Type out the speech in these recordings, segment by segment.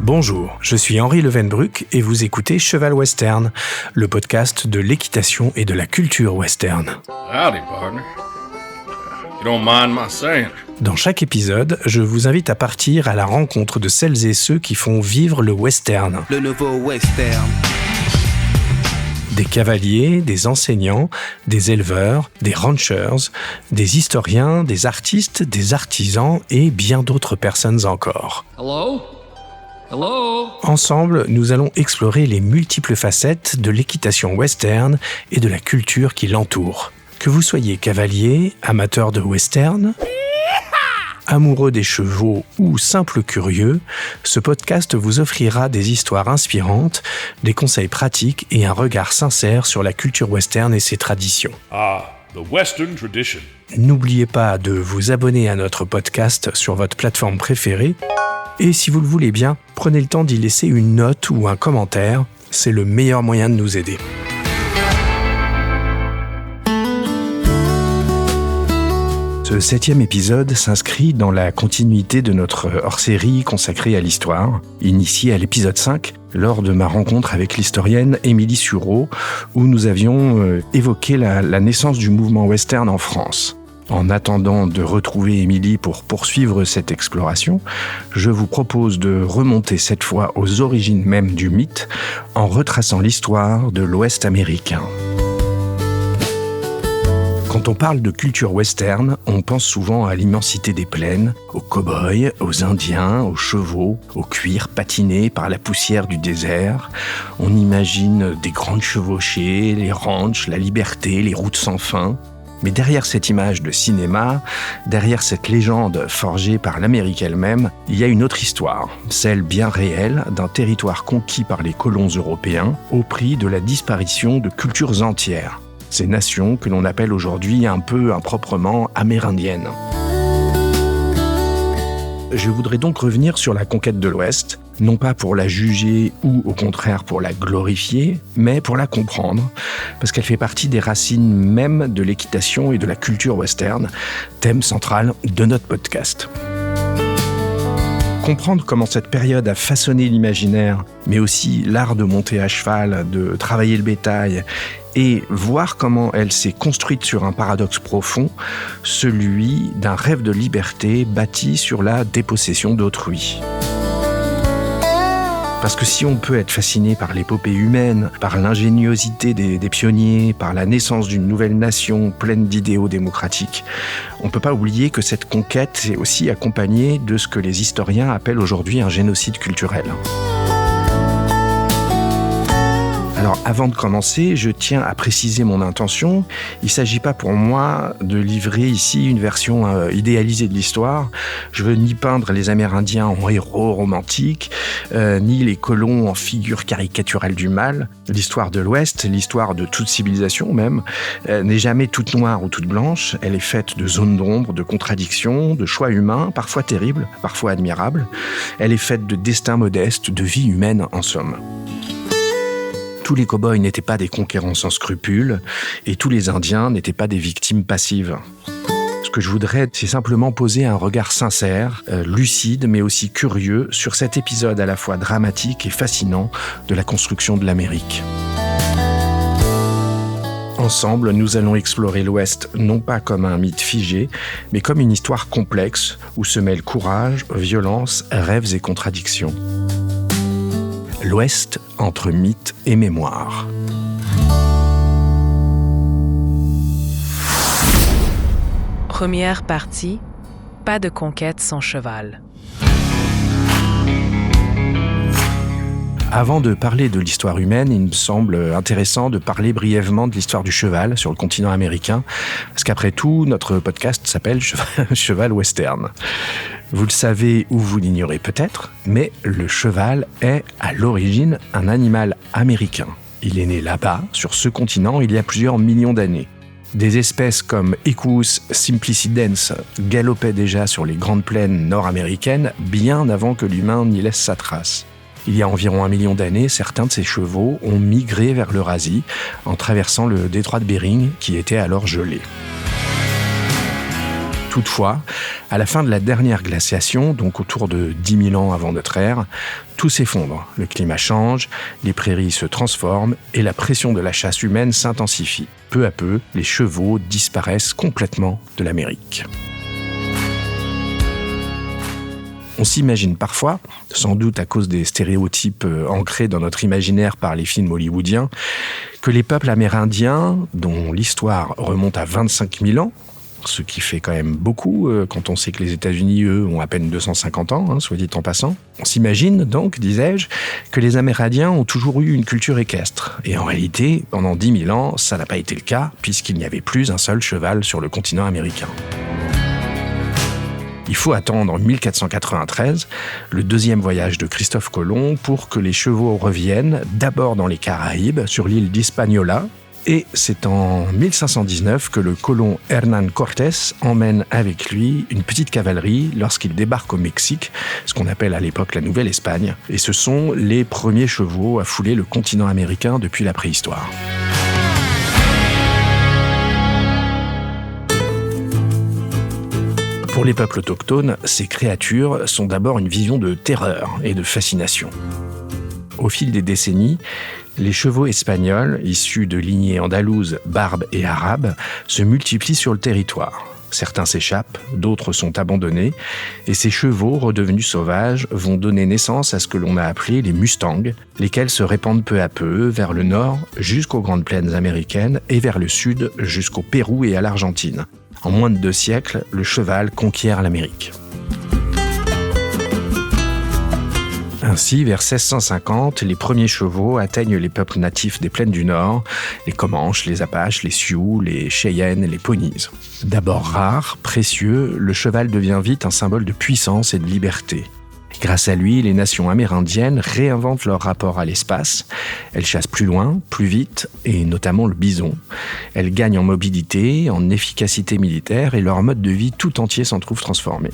Bonjour, je suis Henri Levenbruck et vous écoutez Cheval Western, le podcast de l'équitation et de la culture western. Howdy, partner. You don't mind my saying. Dans chaque épisode, je vous invite à partir à la rencontre de celles et ceux qui font vivre le western. Le nouveau western. Des cavaliers, des enseignants, des éleveurs, des ranchers, des historiens, des artistes, des artisans et bien d'autres personnes encore. Hello? Hello? Ensemble, nous allons explorer les multiples facettes de l'équitation western et de la culture qui l'entoure. Que vous soyez cavalier, amateur de western, amoureux des chevaux ou simple curieux, ce podcast vous offrira des histoires inspirantes, des conseils pratiques et un regard sincère sur la culture western et ses traditions. The Western tradition. N'oubliez pas de vous abonner à notre podcast sur votre plateforme préférée et si vous le voulez bien, prenez le temps d'y laisser une note ou un commentaire, c'est le meilleur moyen de nous aider. Ce 7e épisode s'inscrit dans la continuité de notre hors-série consacrée à l'histoire, initiée à l'épisode 5, lors de ma rencontre avec l'historienne Émilie Sureau, où nous avions évoqué la naissance du mouvement western en France. En attendant de retrouver Émilie pour poursuivre cette exploration, je vous propose de remonter cette fois aux origines même du mythe, en retraçant l'histoire de l'Ouest américain. Quand on parle de culture western, on pense souvent à l'immensité des plaines, aux cow-boys, aux indiens, aux chevaux, au cuir patiné par la poussière du désert. On imagine des grandes chevauchées, les ranchs, la liberté, les routes sans fin. Mais derrière cette image de cinéma, derrière cette légende forgée par l'Amérique elle-même, il y a une autre histoire, celle bien réelle d'un territoire conquis par les colons européens au prix de la disparition de cultures entières. Ces nations que l'on appelle aujourd'hui un peu improprement amérindiennes. Je voudrais donc revenir sur la conquête de l'Ouest, non pas pour la juger ou au contraire pour la glorifier, mais pour la comprendre, parce qu'elle fait partie des racines même de l'équitation et de la culture western, thème central de notre podcast. Comprendre comment cette période a façonné l'imaginaire, mais aussi l'art de monter à cheval, de travailler le bétail, et voir comment elle s'est construite sur un paradoxe profond, celui d'un rêve de liberté bâti sur la dépossession d'autrui. Parce que si on peut être fasciné par l'épopée humaine, par l'ingéniosité des pionniers, par la naissance d'une nouvelle nation pleine d'idéaux démocratiques, on ne peut pas oublier que cette conquête est aussi accompagnée de ce que les historiens appellent aujourd'hui un génocide culturel. Alors, avant de commencer, je tiens à préciser mon intention. Il ne s'agit pas pour moi de livrer ici une version idéalisée de l'histoire. Je veux ni peindre les Amérindiens en héros romantiques, ni les colons en figures caricaturales du mal. L'histoire de l'Ouest, l'histoire de toute civilisation même, n'est jamais toute noire ou toute blanche. Elle est faite de zones d'ombre, de contradictions, de choix humains, parfois terribles, parfois admirables. Elle est faite de destins modestes, de vie humaine en somme. Tous les cow-boys n'étaient pas des conquérants sans scrupules et tous les Indiens n'étaient pas des victimes passives. Ce que je voudrais, c'est simplement poser un regard sincère, lucide mais aussi curieux sur cet épisode à la fois dramatique et fascinant de la construction de l'Amérique. Ensemble, nous allons explorer l'Ouest non pas comme un mythe figé, mais comme une histoire complexe où se mêlent courage, violence, rêves et contradictions. L'Ouest entre mythe et mémoire. Première partie, pas de conquête sans cheval. Avant de parler de l'histoire humaine, il me semble intéressant de parler brièvement de l'histoire du cheval sur le continent américain, parce qu'après tout, notre podcast s'appelle Cheval Western. Vous le savez ou vous l'ignorez peut-être, mais le cheval est à l'origine un animal américain. Il est né là-bas, sur ce continent, il y a plusieurs millions d'années. Des espèces comme Equus simplicidens galopaient déjà sur les grandes plaines nord-américaines bien avant que l'humain n'y laisse sa trace. Il y a environ 1 million d'années, certains de ces chevaux ont migré vers l'Eurasie en traversant le détroit de Bering qui était alors gelé. Toutefois, à la fin de la dernière glaciation, donc autour de 10 000 ans avant notre ère, tout s'effondre. Le climat change, les prairies se transforment et la pression de la chasse humaine s'intensifie. Peu à peu, les chevaux disparaissent complètement de l'Amérique. On s'imagine parfois, sans doute à cause des stéréotypes ancrés dans notre imaginaire par les films hollywoodiens, que les peuples amérindiens, dont l'histoire remonte à 25 000 ans, ce qui fait quand même beaucoup quand on sait que les États-Unis, eux, ont à peine 250 ans, soit dit en passant. On s'imagine donc, disais-je, que les Amérindiens ont toujours eu une culture équestre. Et en réalité, pendant 10 000 ans, ça n'a pas été le cas, puisqu'il n'y avait plus un seul cheval sur le continent américain. Il faut attendre 1493, le deuxième voyage de Christophe Colomb, pour que les chevaux reviennent, d'abord dans les Caraïbes, sur l'île d'Hispaniola. Et c'est en 1519 que le colon Hernán Cortés emmène avec lui une petite cavalerie lorsqu'il débarque au Mexique, ce qu'on appelle à l'époque la Nouvelle-Espagne. Et ce sont les premiers chevaux à fouler le continent américain depuis la préhistoire. Pour les peuples autochtones, ces créatures sont d'abord une vision de terreur et de fascination. Au fil des décennies, les chevaux espagnols, issus de lignées andalouses, barbes et arabes, se multiplient sur le territoire. Certains s'échappent, d'autres sont abandonnés, et ces chevaux, redevenus sauvages, vont donner naissance à ce que l'on a appelé les mustangs, lesquels se répandent peu à peu vers le nord jusqu'aux grandes plaines américaines et vers le sud jusqu'au Pérou et à l'Argentine. En moins de 2 siècles, le cheval conquiert l'Amérique. Ainsi, vers 1650, les premiers chevaux atteignent les peuples natifs des plaines du Nord, les Comanches, les Apaches, les Sioux, les Cheyennes et les Pawnees. D'abord rare, précieux, le cheval devient vite un symbole de puissance et de liberté. Grâce à lui, les nations amérindiennes réinventent leur rapport à l'espace. Elles chassent plus loin, plus vite, et notamment le bison. Elles gagnent en mobilité, en efficacité militaire, et leur mode de vie tout entier s'en trouve transformé.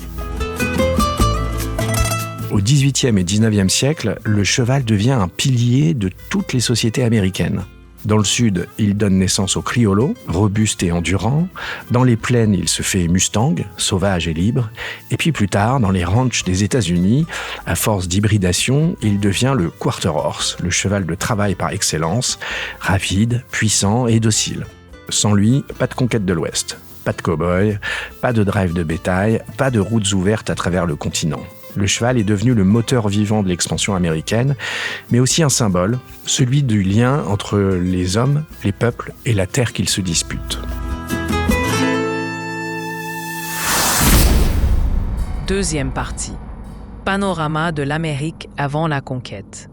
Au XVIIIe et XIXe siècle, le cheval devient un pilier de toutes les sociétés américaines. Dans le sud, il donne naissance au criollo, robuste et endurant. Dans les plaines, il se fait mustang, sauvage et libre. Et puis plus tard, dans les ranchs des États-Unis, à force d'hybridation, il devient le quarter horse, le cheval de travail par excellence, rapide, puissant et docile. Sans lui, pas de conquête de l'Ouest, pas de cow-boy, pas de drive de bétail, pas de routes ouvertes à travers le continent. Le cheval est devenu le moteur vivant de l'expansion américaine, mais aussi un symbole, celui du lien entre les hommes, les peuples et la terre qu'ils se disputent. Deuxième partie. Panorama de l'Amérique avant la conquête.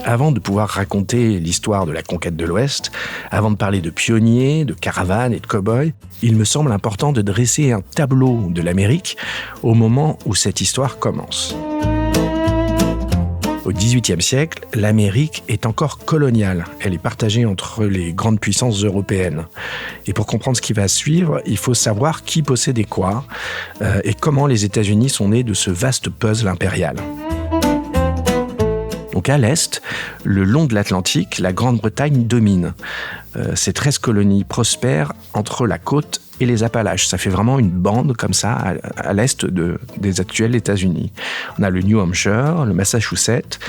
Avant de pouvoir raconter l'histoire de la conquête de l'Ouest, avant de parler de pionniers, de caravanes et de cow-boys, il me semble important de dresser un tableau de l'Amérique au moment où cette histoire commence. Au XVIIIe siècle, l'Amérique est encore coloniale. Elle est partagée entre les grandes puissances européennes. Et pour comprendre ce qui va suivre, il faut savoir qui possédait quoi et comment les États-Unis sont nés de ce vaste puzzle impérial. Donc à l'est, le long de l'Atlantique, la Grande-Bretagne domine. Ces 13 colonies prospèrent entre la côte et les Appalaches. Ça fait vraiment une bande comme ça à l'est des actuels États-Unis. On a le New Hampshire, le Massachusetts,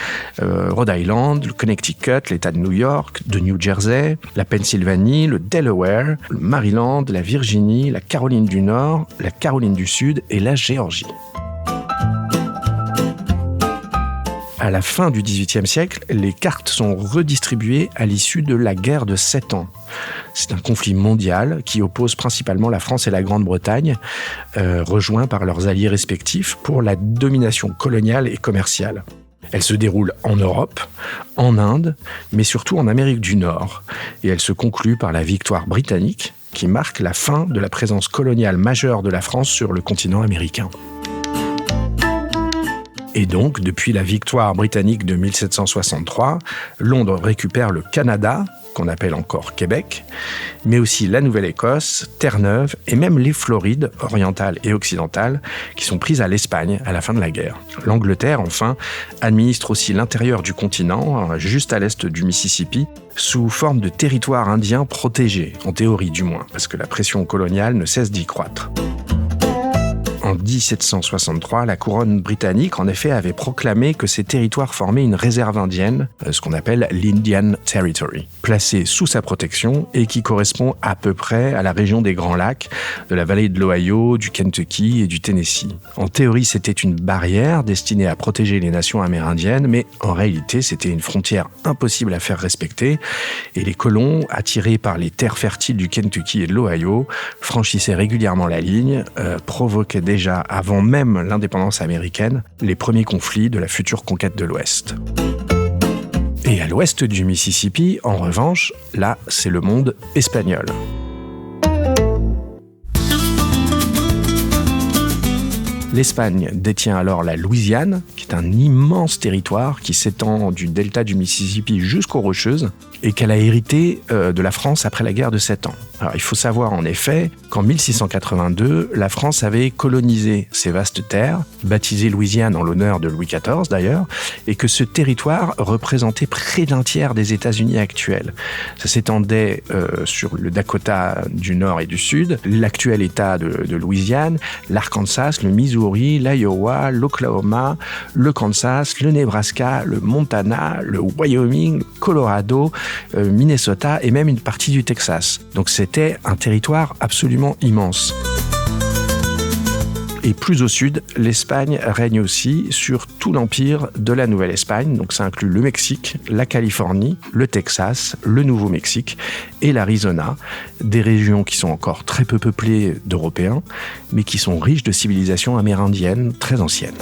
Rhode Island, le Connecticut, l'État de New York, de New Jersey, la Pennsylvanie, le Delaware, le Maryland, la Virginie, la Caroline du Nord, la Caroline du Sud et la Géorgie. À la fin du XVIIIe siècle, les cartes sont redistribuées à l'issue de la guerre de 7 ans. C'est un conflit mondial qui oppose principalement la France et la Grande-Bretagne, rejoints par leurs alliés respectifs pour la domination coloniale et commerciale. Elle se déroule en Europe, en Inde, mais surtout en Amérique du Nord. Et elle se conclut par la victoire britannique, qui marque la fin de la présence coloniale majeure de la France sur le continent américain. Et donc, depuis la victoire britannique de 1763, Londres récupère le Canada qu'on appelle encore Québec, mais aussi la Nouvelle-Écosse, Terre-Neuve et même les Florides orientales et occidentales qui sont prises à l'Espagne à la fin de la guerre. L'Angleterre, enfin, administre aussi l'intérieur du continent, juste à l'est du Mississippi, sous forme de territoire indien protégé, en théorie du moins, parce que la pression coloniale ne cesse d'y croître. En 1763, la couronne britannique, en effet, avait proclamé que ces territoires formaient une réserve indienne, ce qu'on appelle l'Indian Territory, placée sous sa protection et qui correspond à peu près à la région des Grands Lacs, de la vallée de l'Ohio, du Kentucky et du Tennessee. En théorie, c'était une barrière destinée à protéger les nations amérindiennes, mais en réalité, c'était une frontière impossible à faire respecter et les colons, attirés par les terres fertiles du Kentucky et de l'Ohio, franchissaient régulièrement la ligne, provoquaient déjà avant même l'indépendance américaine, les premiers conflits de la future conquête de l'Ouest. Et à l'ouest du Mississippi, en revanche, là, c'est le monde espagnol. L'Espagne détient alors la Louisiane, qui est un immense territoire qui s'étend du delta du Mississippi jusqu'aux Rocheuses et qu'elle a hérité de la France après la guerre de 7 ans. Alors, il faut savoir en effet qu'en 1682, la France avait colonisé ces vastes terres, baptisées Louisiane en l'honneur de Louis XIV d'ailleurs, et que ce territoire représentait près d'un tiers des États-Unis actuels. Ça s'étendait sur le Dakota du nord et du sud, l'actuel État de Louisiane, l'Arkansas, le Missouri, l'Iowa, l'Oklahoma, le Kansas, le Nebraska, le Montana, le Wyoming, le Colorado, Minnesota et même une partie du Texas. Donc c'était un territoire absolument immense. Et plus au sud, l'Espagne règne aussi sur tout l'empire de la Nouvelle-Espagne. Donc ça inclut le Mexique, la Californie, le Texas, le Nouveau-Mexique et l'Arizona. Des régions qui sont encore très peu peuplées d'Européens, mais qui sont riches de civilisations amérindiennes très anciennes.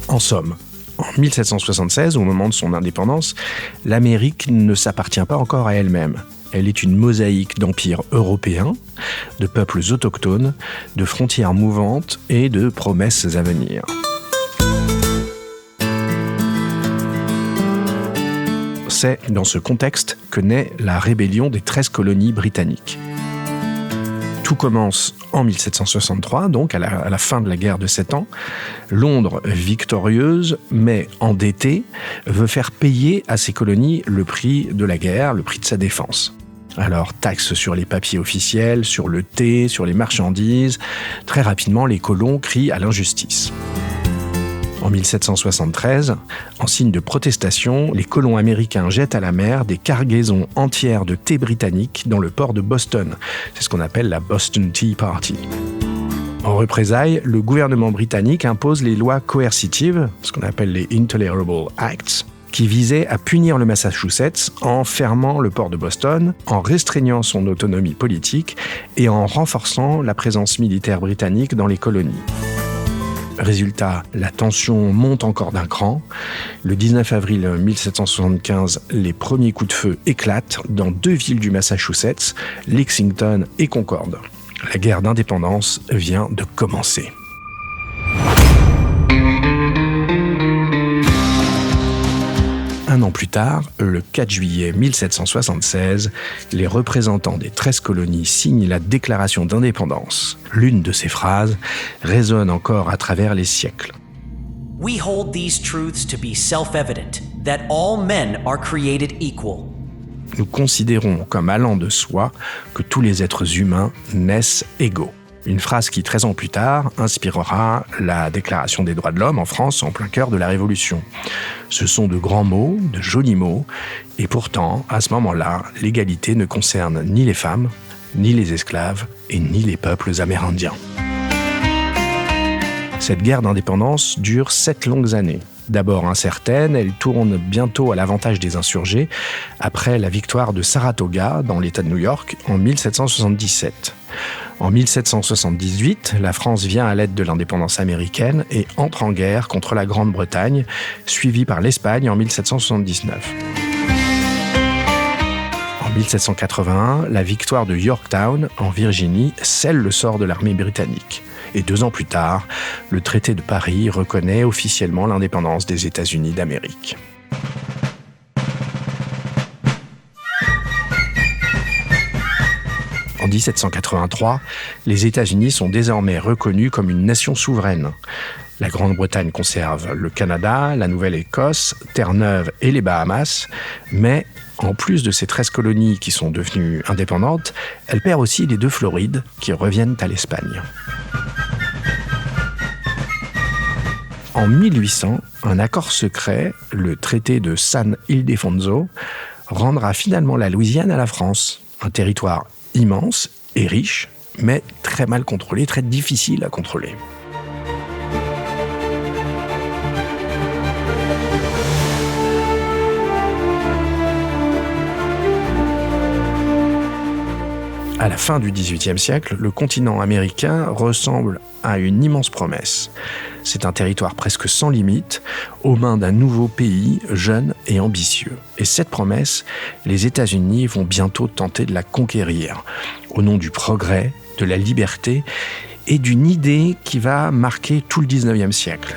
En somme, en 1776, au moment de son indépendance, l'Amérique ne s'appartient pas encore à elle-même. Elle est une mosaïque d'empires européens, de peuples autochtones, de frontières mouvantes et de promesses à venir. C'est dans ce contexte que naît la rébellion des 13 colonies britanniques. Tout commence en 1763, donc à la fin de la guerre de 7 ans. Londres, victorieuse, mais endettée, veut faire payer à ses colonies le prix de la guerre, le prix de sa défense. Alors, taxes sur les papiers officiels, sur le thé, sur les marchandises. Très rapidement, les colons crient à l'injustice. En 1773, en signe de protestation, les colons américains jettent à la mer des cargaisons entières de thé britannique dans le port de Boston. C'est ce qu'on appelle la Boston Tea Party. En représailles, le gouvernement britannique impose les lois coercitives, ce qu'on appelle les Intolerable Acts, qui visaient à punir le Massachusetts en fermant le port de Boston, en restreignant son autonomie politique et en renforçant la présence militaire britannique dans les colonies. Résultat, la tension monte encore d'un cran. Le 19 avril 1775, les premiers coups de feu éclatent dans 2 villes du Massachusetts, Lexington et Concord. La guerre d'indépendance vient de commencer. Un an plus tard, le 4 juillet 1776, les représentants des 13 colonies signent la déclaration d'indépendance. L'une de ces phrases résonne encore à travers les siècles. We hold these truths to be self-evident, that all men are created equal. Nous considérons comme allant de soi que tous les êtres humains naissent égaux. Une phrase qui, 13 ans plus tard, inspirera la Déclaration des droits de l'homme en France en plein cœur de la Révolution. Ce sont de grands mots, de jolis mots, et pourtant, à ce moment-là, l'égalité ne concerne ni les femmes, ni les esclaves, et ni les peuples amérindiens. Cette guerre d'indépendance dure 7 longues années. D'abord incertaine, elle tourne bientôt à l'avantage des insurgés après la victoire de Saratoga dans l'État de New York en 1777. En 1778, la France vient à l'aide de l'indépendance américaine et entre en guerre contre la Grande-Bretagne, suivie par l'Espagne en 1779. En 1781, la victoire de Yorktown, en Virginie, scelle le sort de l'armée britannique. Et 2 ans plus tard, le traité de Paris reconnaît officiellement l'indépendance des États-Unis d'Amérique. 1783, les États-Unis sont désormais reconnus comme une nation souveraine. La Grande-Bretagne conserve le Canada, la Nouvelle-Écosse, Terre-Neuve et les Bahamas, mais en plus de ces 13 colonies qui sont devenues indépendantes, elle perd aussi les 2 Florides qui reviennent à l'Espagne. En 1800, un accord secret, le traité de San Ildefonso, rendra finalement la Louisiane à la France, un territoire immense et riche, mais très mal contrôlé, très difficile à contrôler. À la fin du XVIIIe siècle, le continent américain ressemble à une immense promesse. C'est un territoire presque sans limite, aux mains d'un nouveau pays jeune et ambitieux. Et cette promesse, les États-Unis vont bientôt tenter de la conquérir, au nom du progrès, de la liberté et d'une idée qui va marquer tout le XIXe siècle.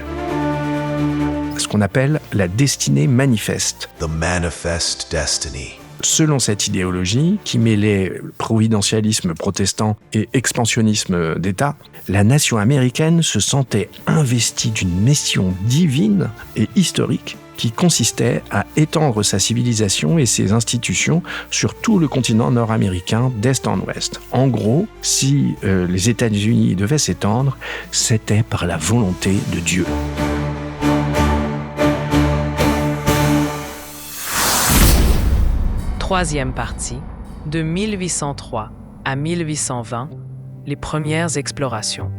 Ce qu'on appelle la destinée manifeste. The manifest destiny. Selon cette idéologie, qui mêlait providentialisme protestant et expansionnisme d'État, la nation américaine se sentait investie d'une mission divine et historique qui consistait à étendre sa civilisation et ses institutions sur tout le continent nord-américain d'est en ouest. En gros, si les États-Unis devaient s'étendre, c'était par la volonté de Dieu. Troisième partie, de 1803 à 1820, les premières explorations.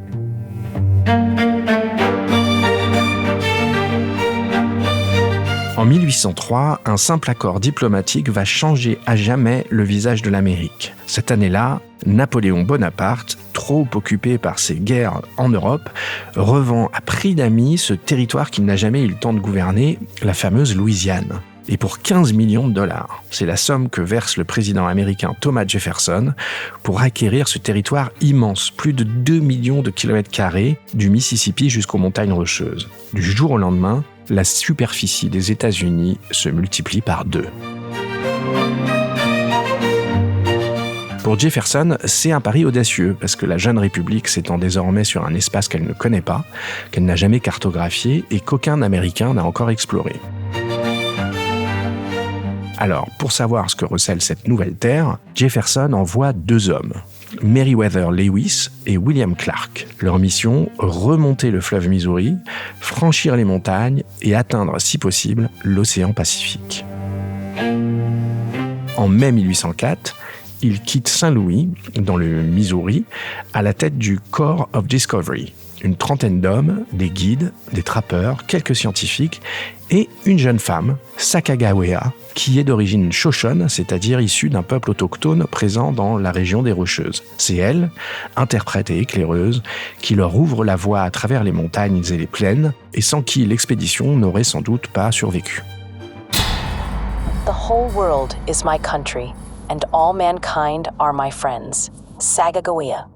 En 1803, un simple accord diplomatique va changer à jamais le visage de l'Amérique. Cette année-là, Napoléon Bonaparte, trop occupé par ses guerres en Europe, revend à prix d'amis ce territoire qu'il n'a jamais eu le temps de gouverner, la fameuse Louisiane. Et pour 15 millions de dollars. C'est la somme que verse le président américain Thomas Jefferson pour acquérir ce territoire immense, plus de 2 millions de kilomètres carrés, du Mississippi jusqu'aux montagnes rocheuses. Du jour au lendemain, la superficie des États-Unis se multiplie par 2. Pour Jefferson, c'est un pari audacieux, parce que la jeune République s'étend désormais sur un espace qu'elle ne connaît pas, qu'elle n'a jamais cartographié et qu'aucun Américain n'a encore exploré. Alors, pour savoir ce que recèle cette nouvelle terre, Jefferson envoie 2 hommes, Meriwether Lewis et William Clark. Leur mission, remonter le fleuve Missouri, franchir les montagnes et atteindre, si possible, l'océan Pacifique. En mai 1804, ils quittent Saint-Louis, dans le Missouri, à la tête du Corps of Discovery. Une trentaine d'hommes, des guides, des trappeurs, quelques scientifiques et une jeune femme, Sacagawea, qui est d'origine Shoshone, c'est-à-dire issue d'un peuple autochtone présent dans la région des Rocheuses. C'est elle, interprète et éclaireuse, qui leur ouvre la voie à travers les montagnes et les plaines, et sans qui l'expédition n'aurait sans doute pas survécu. The whole world is my country, and all mankind are my friends. Sacagawea.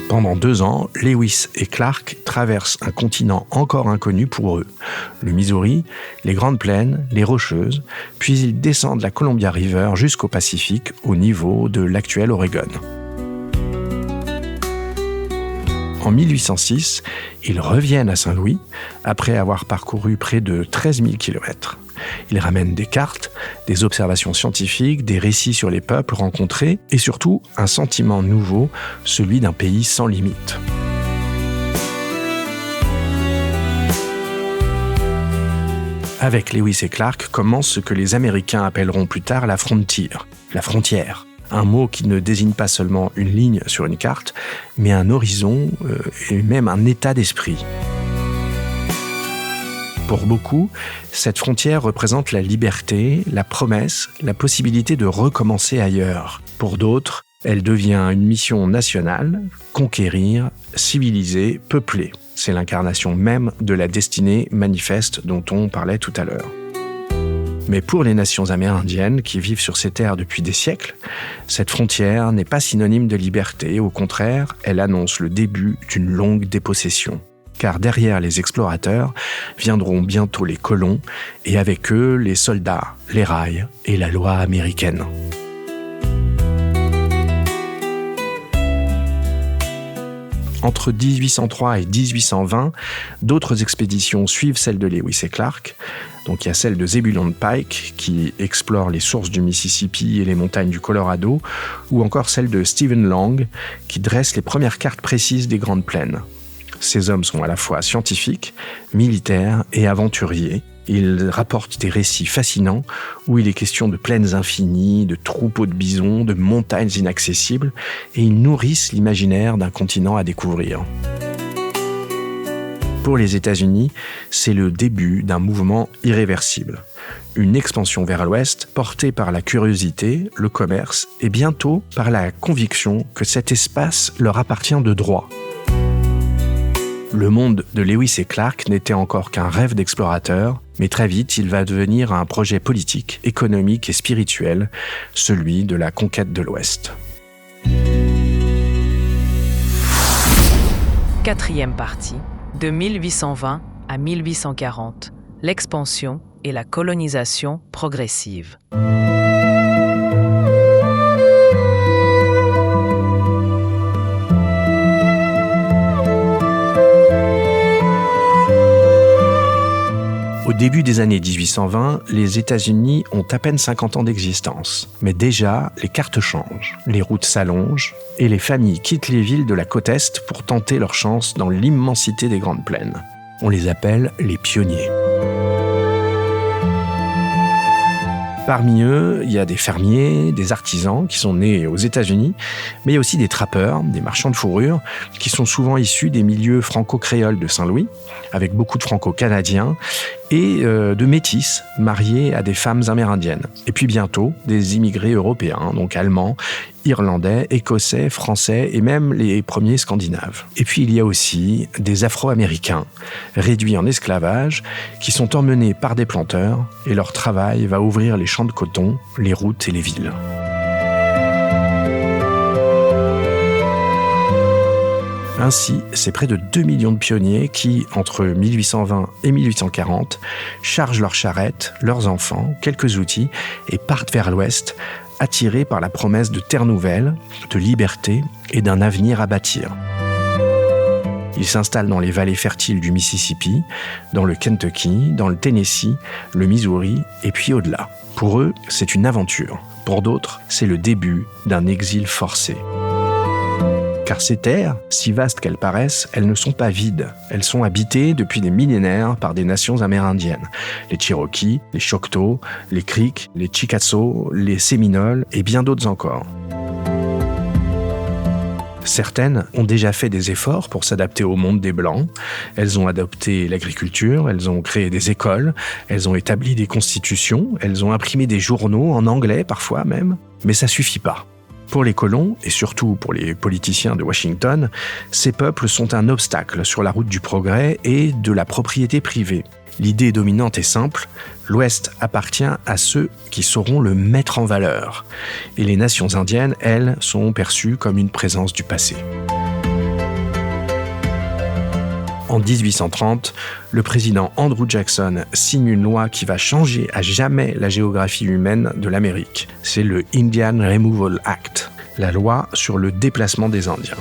Pendant 2 ans, Lewis et Clark traversent un continent encore inconnu pour eux, le Missouri, les Grandes Plaines, les Rocheuses, puis ils descendent la Columbia River jusqu'au Pacifique, au niveau de l'actuel Oregon. En 1806, ils reviennent à Saint-Louis, après avoir parcouru près de 13 000 kilomètres. Ils ramènent des cartes, des observations scientifiques, des récits sur les peuples rencontrés et surtout un sentiment nouveau, celui d'un pays sans limite. Avec Lewis et Clark commence ce que les Américains appelleront plus tard la frontière. Un mot qui ne désigne pas seulement une ligne sur une carte, mais un horizon et même un état d'esprit. Pour beaucoup, cette frontière représente la liberté, la promesse, la possibilité de recommencer ailleurs. Pour d'autres, elle devient une mission nationale, conquérir, civiliser, peupler. C'est l'incarnation même de la destinée manifeste dont on parlait tout à l'heure. Mais pour les nations amérindiennes qui vivent sur ces terres depuis des siècles, cette frontière n'est pas synonyme de liberté. Au contraire, elle annonce le début d'une longue dépossession. car derrière les explorateurs viendront bientôt les colons et avec eux les soldats, les rails et la loi américaine. Entre 1803 et 1820, d'autres expéditions suivent celle de Lewis et Clark. Donc il y a celle de Zebulon Pike qui explore les sources du Mississippi et les montagnes du Colorado, ou encore celle de Stephen Lang qui dresse les premières cartes précises des Grandes Plaines. Ces hommes sont à la fois scientifiques, militaires et aventuriers. Ils rapportent des récits fascinants où il est question de plaines infinies, de troupeaux de bisons, de montagnes inaccessibles, et ils nourrissent l'imaginaire d'un continent à découvrir. Pour les États-Unis, c'est le début d'un mouvement irréversible. Une expansion vers l'ouest portée par la curiosité, le commerce et bientôt par la conviction que cet espace leur appartient de droit. Le monde de Lewis et Clark n'était encore qu'un rêve d'explorateur, mais très vite il va devenir un projet politique, économique et spirituel, celui de la conquête de l'Ouest. Quatrième partie, de 1820 à 1840, l'expansion et la colonisation progressive. Au début des années 1820, les États-Unis ont à peine 50 ans d'existence. Mais déjà, les cartes changent, les routes s'allongent et les familles quittent les villes de la côte Est pour tenter leur chance dans l'immensité des Grandes Plaines. On les appelle les pionniers. Parmi eux, il y a des fermiers, des artisans qui sont nés aux États-Unis, mais il y a aussi des trappeurs, des marchands de fourrure, qui sont souvent issus des milieux franco-créoles de Saint-Louis, avec beaucoup de franco-canadiens, et de métis mariés à des femmes amérindiennes. Et puis bientôt, des immigrés européens, donc allemands, irlandais, écossais, français et même les premiers scandinaves. Et puis il y a aussi des Afro-Américains, réduits en esclavage, qui sont emmenés par des planteurs et leur travail va ouvrir les champs de coton, les routes et les villes. Ainsi, c'est près de 2 millions de pionniers qui, entre 1820 et 1840, chargent leurs charrettes, leurs enfants, quelques outils et partent vers l'ouest, attirés par la promesse de terres nouvelles, de liberté et d'un avenir à bâtir. Ils s'installent dans les vallées fertiles du Mississippi, dans le Kentucky, dans le Tennessee, le Missouri et puis au-delà. Pour eux, c'est une aventure. Pour d'autres, c'est le début d'un exil forcé. Car ces terres, si vastes qu'elles paraissent, elles ne sont pas vides. Elles sont habitées depuis des millénaires par des nations amérindiennes. Les Cherokees, les Choctaws, les Creeks, les Chickasaw, les Séminoles et bien d'autres encore. Certaines ont déjà fait des efforts pour s'adapter au monde des Blancs. Elles ont adopté l'agriculture, elles ont créé des écoles, elles ont établi des constitutions, elles ont imprimé des journaux en anglais parfois même. Mais ça suffit pas. Pour les colons, et surtout pour les politiciens de Washington, ces peuples sont un obstacle sur la route du progrès et de la propriété privée. L'idée dominante est simple, l'Ouest appartient à ceux qui sauront le mettre en valeur. Et les nations indiennes, elles, sont perçues comme une présence du passé. En 1830, le président Andrew Jackson signe une loi qui va changer à jamais la géographie humaine de l'Amérique. C'est le Indian Removal Act, la loi sur le déplacement des Indiens.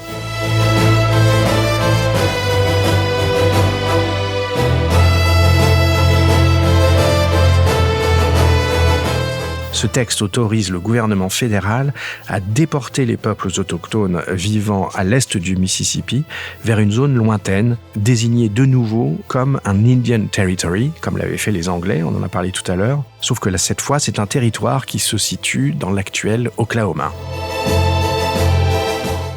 Ce texte autorise le gouvernement fédéral à déporter les peuples autochtones vivant à l'est du Mississippi vers une zone lointaine, désignée de nouveau comme un Indian Territory, comme l'avaient fait les Anglais, on en a parlé tout à l'heure, sauf que là, cette fois, c'est un territoire qui se situe dans l'actuel Oklahoma.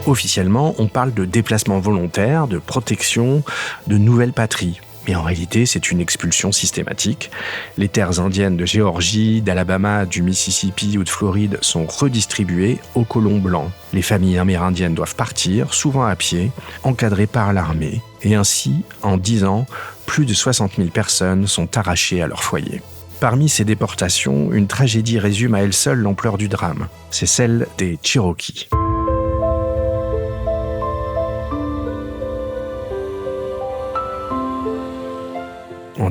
Officiellement, on parle de déplacement volontaire, de protection, de nouvelle patrie. Mais en réalité, c'est une expulsion systématique. Les terres indiennes de Géorgie, d'Alabama, du Mississippi ou de Floride sont redistribuées aux colons blancs. Les familles amérindiennes doivent partir, souvent à pied, encadrées par l'armée. Et ainsi, en 10 ans, plus de 60 000 personnes sont arrachées à leur foyer. Parmi ces déportations, une tragédie résume à elle seule l'ampleur du drame. C'est celle des Cherokees.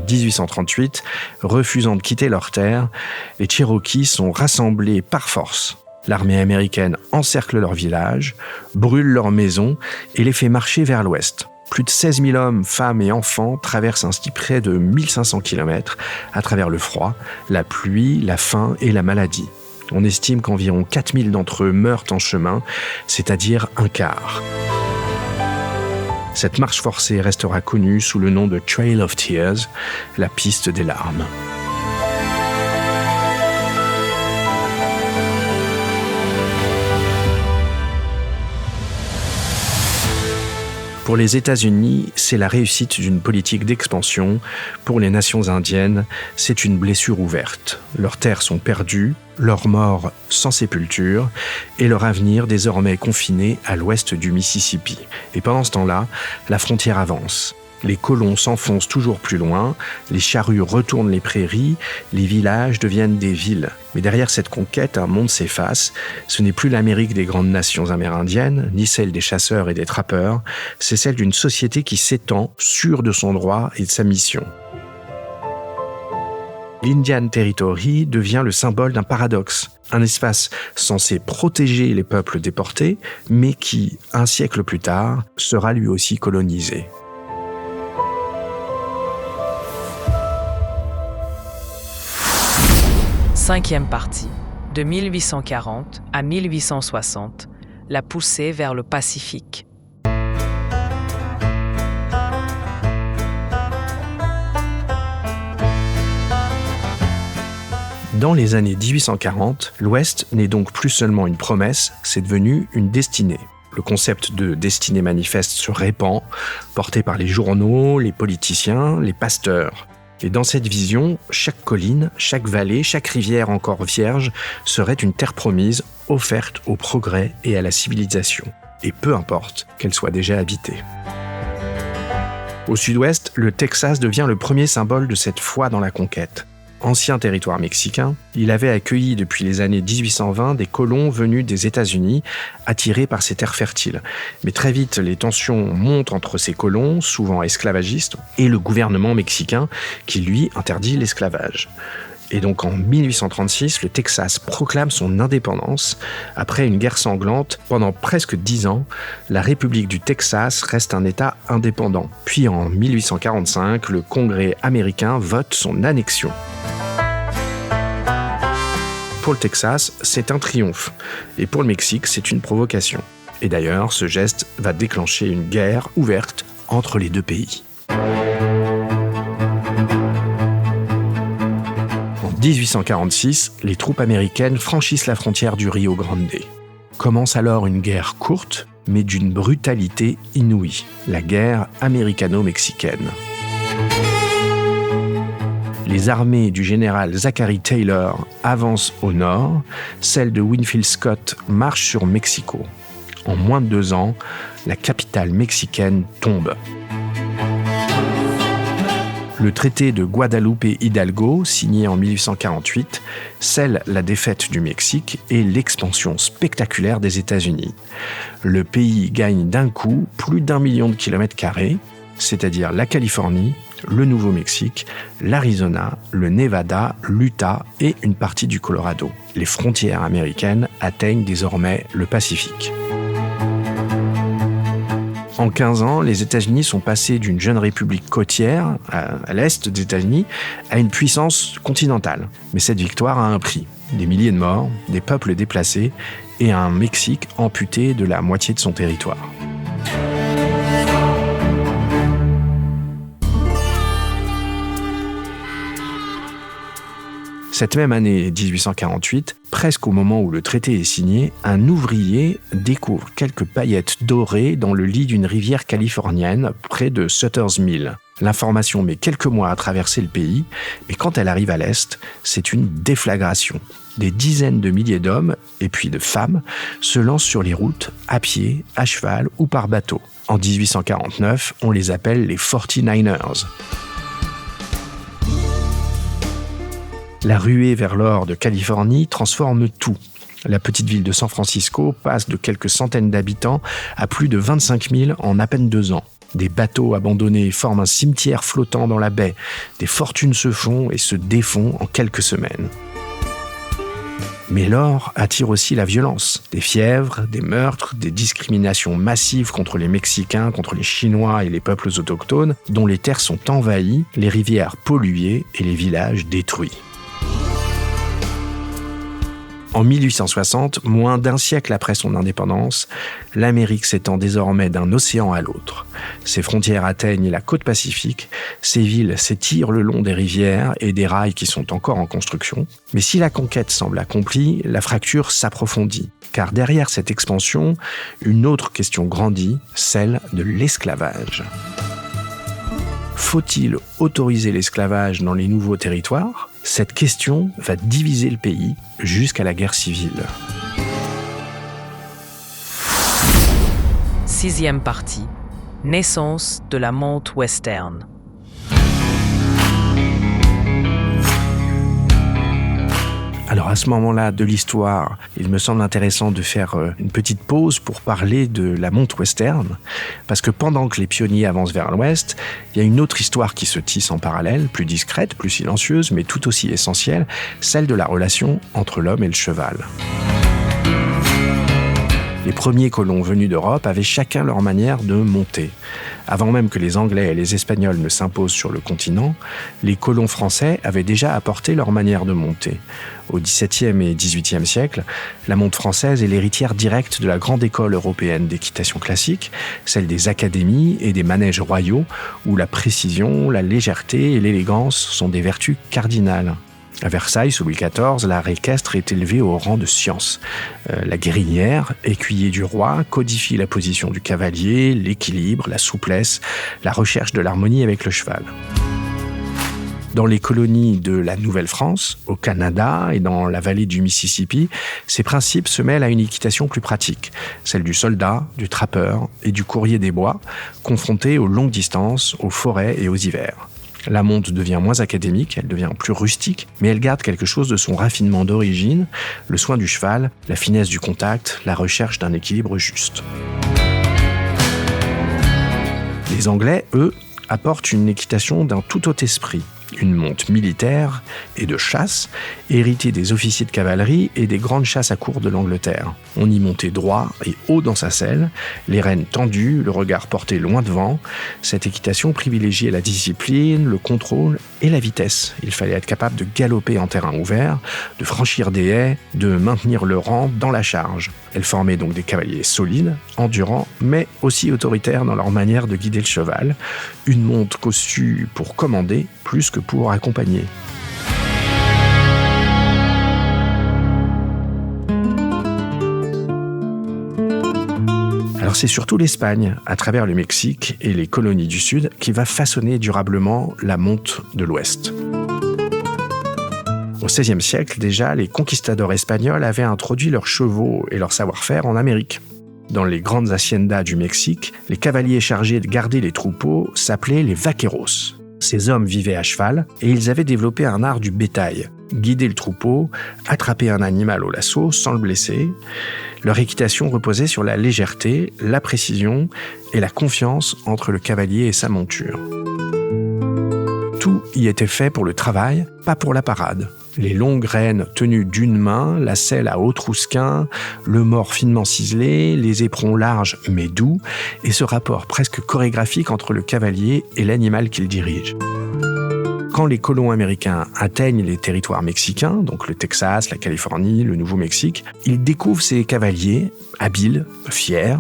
1838, refusant de quitter leurs terres, les Cherokees sont rassemblés par force. L'armée américaine encercle leur village, brûle leurs maisons et les fait marcher vers l'ouest. Plus de 16 000 hommes, femmes et enfants traversent ainsi près de 1500 km à travers le froid, la pluie, la faim et la maladie. On estime qu'environ 4000 d'entre eux meurent en chemin, c'est-à-dire un quart. Cette marche forcée restera connue sous le nom de Trail of Tears, la piste des larmes. Pour les États-Unis, c'est la réussite d'une politique d'expansion. Pour les nations indiennes, c'est une blessure ouverte. Leurs terres sont perdues, leurs morts sans sépulture et leur avenir désormais confiné à l'ouest du Mississippi. Et pendant ce temps-là, la frontière avance. Les colons s'enfoncent toujours plus loin, les charrues retournent les prairies, les villages deviennent des villes. Mais derrière cette conquête, un monde s'efface. Ce n'est plus l'Amérique des grandes nations amérindiennes, ni celle des chasseurs et des trappeurs, c'est celle d'une société qui s'étend, sûre de son droit et de sa mission. L'Indian Territory devient le symbole d'un paradoxe, un espace censé protéger les peuples déportés, mais qui, un siècle plus tard, sera lui aussi colonisé. Cinquième partie, de 1840 à 1860, la poussée vers le Pacifique. Dans les années 1840, l'Ouest n'est donc plus seulement une promesse, c'est devenu une destinée. Le concept de destinée manifeste se répand, porté par les journaux, les politiciens, les pasteurs. Et dans cette vision, chaque colline, chaque vallée, chaque rivière encore vierge serait une terre promise, offerte au progrès et à la civilisation. Et peu importe qu'elle soit déjà habitée. Au sud-ouest, le Texas devient le premier symbole de cette foi dans la conquête. Ancien territoire mexicain, il avait accueilli depuis les années 1820 des colons venus des États-Unis, attirés par ces terres fertiles. Mais très vite, les tensions montent entre ces colons, souvent esclavagistes, et le gouvernement mexicain qui, lui, interdit l'esclavage. Et donc en 1836, le Texas proclame son indépendance. Après une guerre sanglante, pendant presque 10 ans, la République du Texas reste un État indépendant. Puis en 1845, le Congrès américain vote son annexion. Pour le Texas, c'est un triomphe. Et pour le Mexique, c'est une provocation. Et d'ailleurs, ce geste va déclencher une guerre ouverte entre les deux pays. En 1846, les troupes américaines franchissent la frontière du Rio Grande. Commence alors une guerre courte, mais d'une brutalité inouïe, la guerre américano-mexicaine. Les armées du général Zachary Taylor avancent au nord, celles de Winfield Scott marchent sur Mexico. En moins de 2 ans, la capitale mexicaine tombe. Le traité de Guadalupe-Hidalgo, signé en 1848, scelle la défaite du Mexique et l'expansion spectaculaire des États-Unis. Le pays gagne d'un coup plus d'1 million de kilomètres carrés, c'est-à-dire la Californie, le Nouveau-Mexique, l'Arizona, le Nevada, l'Utah et une partie du Colorado. Les frontières américaines atteignent désormais le Pacifique. En 15 ans, les États-Unis sont passés d'une jeune république côtière, à l'est des États-Unis, à une puissance continentale. Mais cette victoire a un prix. Des milliers de morts, des peuples déplacés et un Mexique amputé de la moitié de son territoire. Cette même année 1848, presque au moment où le traité est signé, un ouvrier découvre quelques paillettes dorées dans le lit d'une rivière californienne près de Sutter's Mill. L'information met quelques mois à traverser le pays, mais quand elle arrive à l'est, c'est une déflagration. Des dizaines de milliers d'hommes, et puis de femmes, se lancent sur les routes, à pied, à cheval ou par bateau. En 1849, on les appelle les 49ers. La ruée vers l'or de Californie transforme tout. La petite ville de San Francisco passe de quelques centaines d'habitants à plus de 25 000 en à peine 2 ans. Des bateaux abandonnés forment un cimetière flottant dans la baie. Des fortunes se font et se défont en quelques semaines. Mais l'or attire aussi la violence. Des fièvres, des meurtres, des discriminations massives contre les Mexicains, contre les Chinois et les peuples autochtones, dont les terres sont envahies, les rivières polluées et les villages détruits. En 1860, moins d'un siècle après son indépendance, l'Amérique s'étend désormais d'un océan à l'autre. Ses frontières atteignent la côte Pacifique, ses villes s'étirent le long des rivières et des rails qui sont encore en construction. Mais si la conquête semble accomplie, la fracture s'approfondit. Car derrière cette expansion, une autre question grandit, celle de l'esclavage. Faut-il autoriser l'esclavage dans les nouveaux territoires ? Cette question va diviser le pays jusqu'à la guerre civile. 6e partie. Naissance de la monte western. Alors à ce moment-là de l'histoire, il me semble intéressant de faire une petite pause pour parler de la monte western, parce que pendant que les pionniers avancent vers l'ouest, il y a une autre histoire qui se tisse en parallèle, plus discrète, plus silencieuse, mais tout aussi essentielle, celle de la relation entre l'homme et le cheval. Les premiers colons venus d'Europe avaient chacun leur manière de monter. Avant même que les Anglais et les Espagnols ne s'imposent sur le continent, les colons français avaient déjà apporté leur manière de monter. Au XVIIe et XVIIIe siècle, la monte française est l'héritière directe de la grande école européenne d'équitation classique, celle des académies et des manèges royaux, où la précision, la légèreté et l'élégance sont des vertus cardinales. À Versailles, sous Louis XIV, l'art équestre est élevé au rang de science. La guérinière, écuyer du roi, codifie la position du cavalier, l'équilibre, la souplesse, la recherche de l'harmonie avec le cheval. Dans les colonies de la Nouvelle-France, au Canada et dans la vallée du Mississippi, ces principes se mêlent à une équitation plus pratique, celle du soldat, du trappeur et du courrier des bois, confrontés aux longues distances, aux forêts et aux hivers. La monte devient moins académique, elle devient plus rustique, mais elle garde quelque chose de son raffinement d'origine, le soin du cheval, la finesse du contact, la recherche d'un équilibre juste. Les Anglais, eux, apportent une équitation d'un tout autre esprit. Une monte militaire et de chasse, héritée des officiers de cavalerie et des grandes chasses à courre de l'Angleterre. On y montait droit et haut dans sa selle, les rênes tendues, le regard porté loin devant. Cette équitation privilégiait la discipline, le contrôle et la vitesse. Il fallait être capable de galoper en terrain ouvert, de franchir des haies, de maintenir le rang dans la charge. Elle formait donc des cavaliers solides, endurants, mais aussi autoritaires dans leur manière de guider le cheval. Une monte conçue pour commander plus que pour accompagner. Alors c'est surtout l'Espagne, à travers le Mexique et les colonies du Sud, qui va façonner durablement la monte de l'Ouest. Au XVIe siècle, déjà, les conquistadors espagnols avaient introduit leurs chevaux et leur savoir-faire en Amérique. Dans les grandes haciendas du Mexique, les cavaliers chargés de garder les troupeaux s'appelaient les vaqueros. Ces hommes vivaient à cheval et ils avaient développé un art du bétail. Guider le troupeau, attraper un animal au lasso sans le blesser. Leur équitation reposait sur la légèreté, la précision et la confiance entre le cavalier et sa monture. Tout y était fait pour le travail, pas pour la parade. Les longues rênes tenues d'une main, la selle à haut trousquin, le mors finement ciselé, les éperons larges mais doux, et ce rapport presque chorégraphique entre le cavalier et l'animal qu'il dirige. Quand les colons américains atteignent les territoires mexicains, donc le Texas, la Californie, le Nouveau-Mexique, ils découvrent ces cavaliers, habiles, fiers,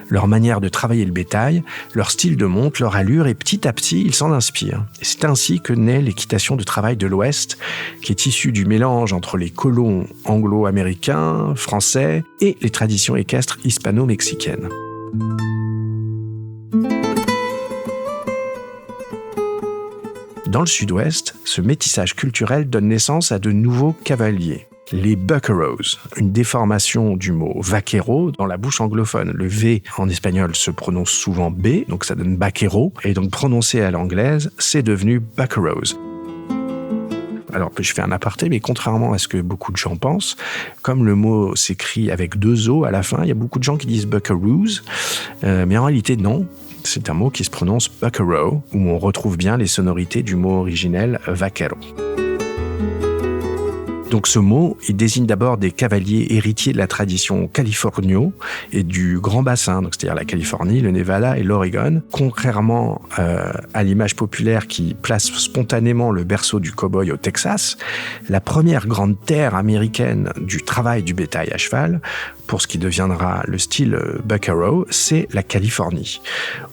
leur manière de travailler le bétail, leur style de monte, leur allure, et petit à petit, ils s'en inspirent. Et c'est ainsi que naît l'équitation de travail de l'Ouest, qui est issue du mélange entre les colons anglo-américains, français, et les traditions équestres hispano-mexicaines. Dans le sud-ouest, ce métissage culturel donne naissance à de nouveaux cavaliers. Les buccaneros, une déformation du mot vaquero dans la bouche anglophone. Le V en espagnol se prononce souvent B, donc ça donne vaquero, et donc prononcé à l'anglaise, c'est devenu buccaneros. Alors, je fais un aparté, mais contrairement à ce que beaucoup de gens pensent, comme le mot s'écrit avec 2 O à la fin, il y a beaucoup de gens qui disent buckaroos, mais en réalité, non. C'est un mot qui se prononce buckaroo, où on retrouve bien les sonorités du mot originel vaquero. Donc ce mot, il désigne d'abord des cavaliers héritiers de la tradition californio et du Grand Bassin, donc c'est-à-dire la Californie, le Nevada et l'Oregon. Contrairement à l'image populaire qui place spontanément le berceau du cow-boy au Texas, la première grande terre américaine du travail du bétail à cheval, pour ce qui deviendra le style buckaroo, c'est la Californie.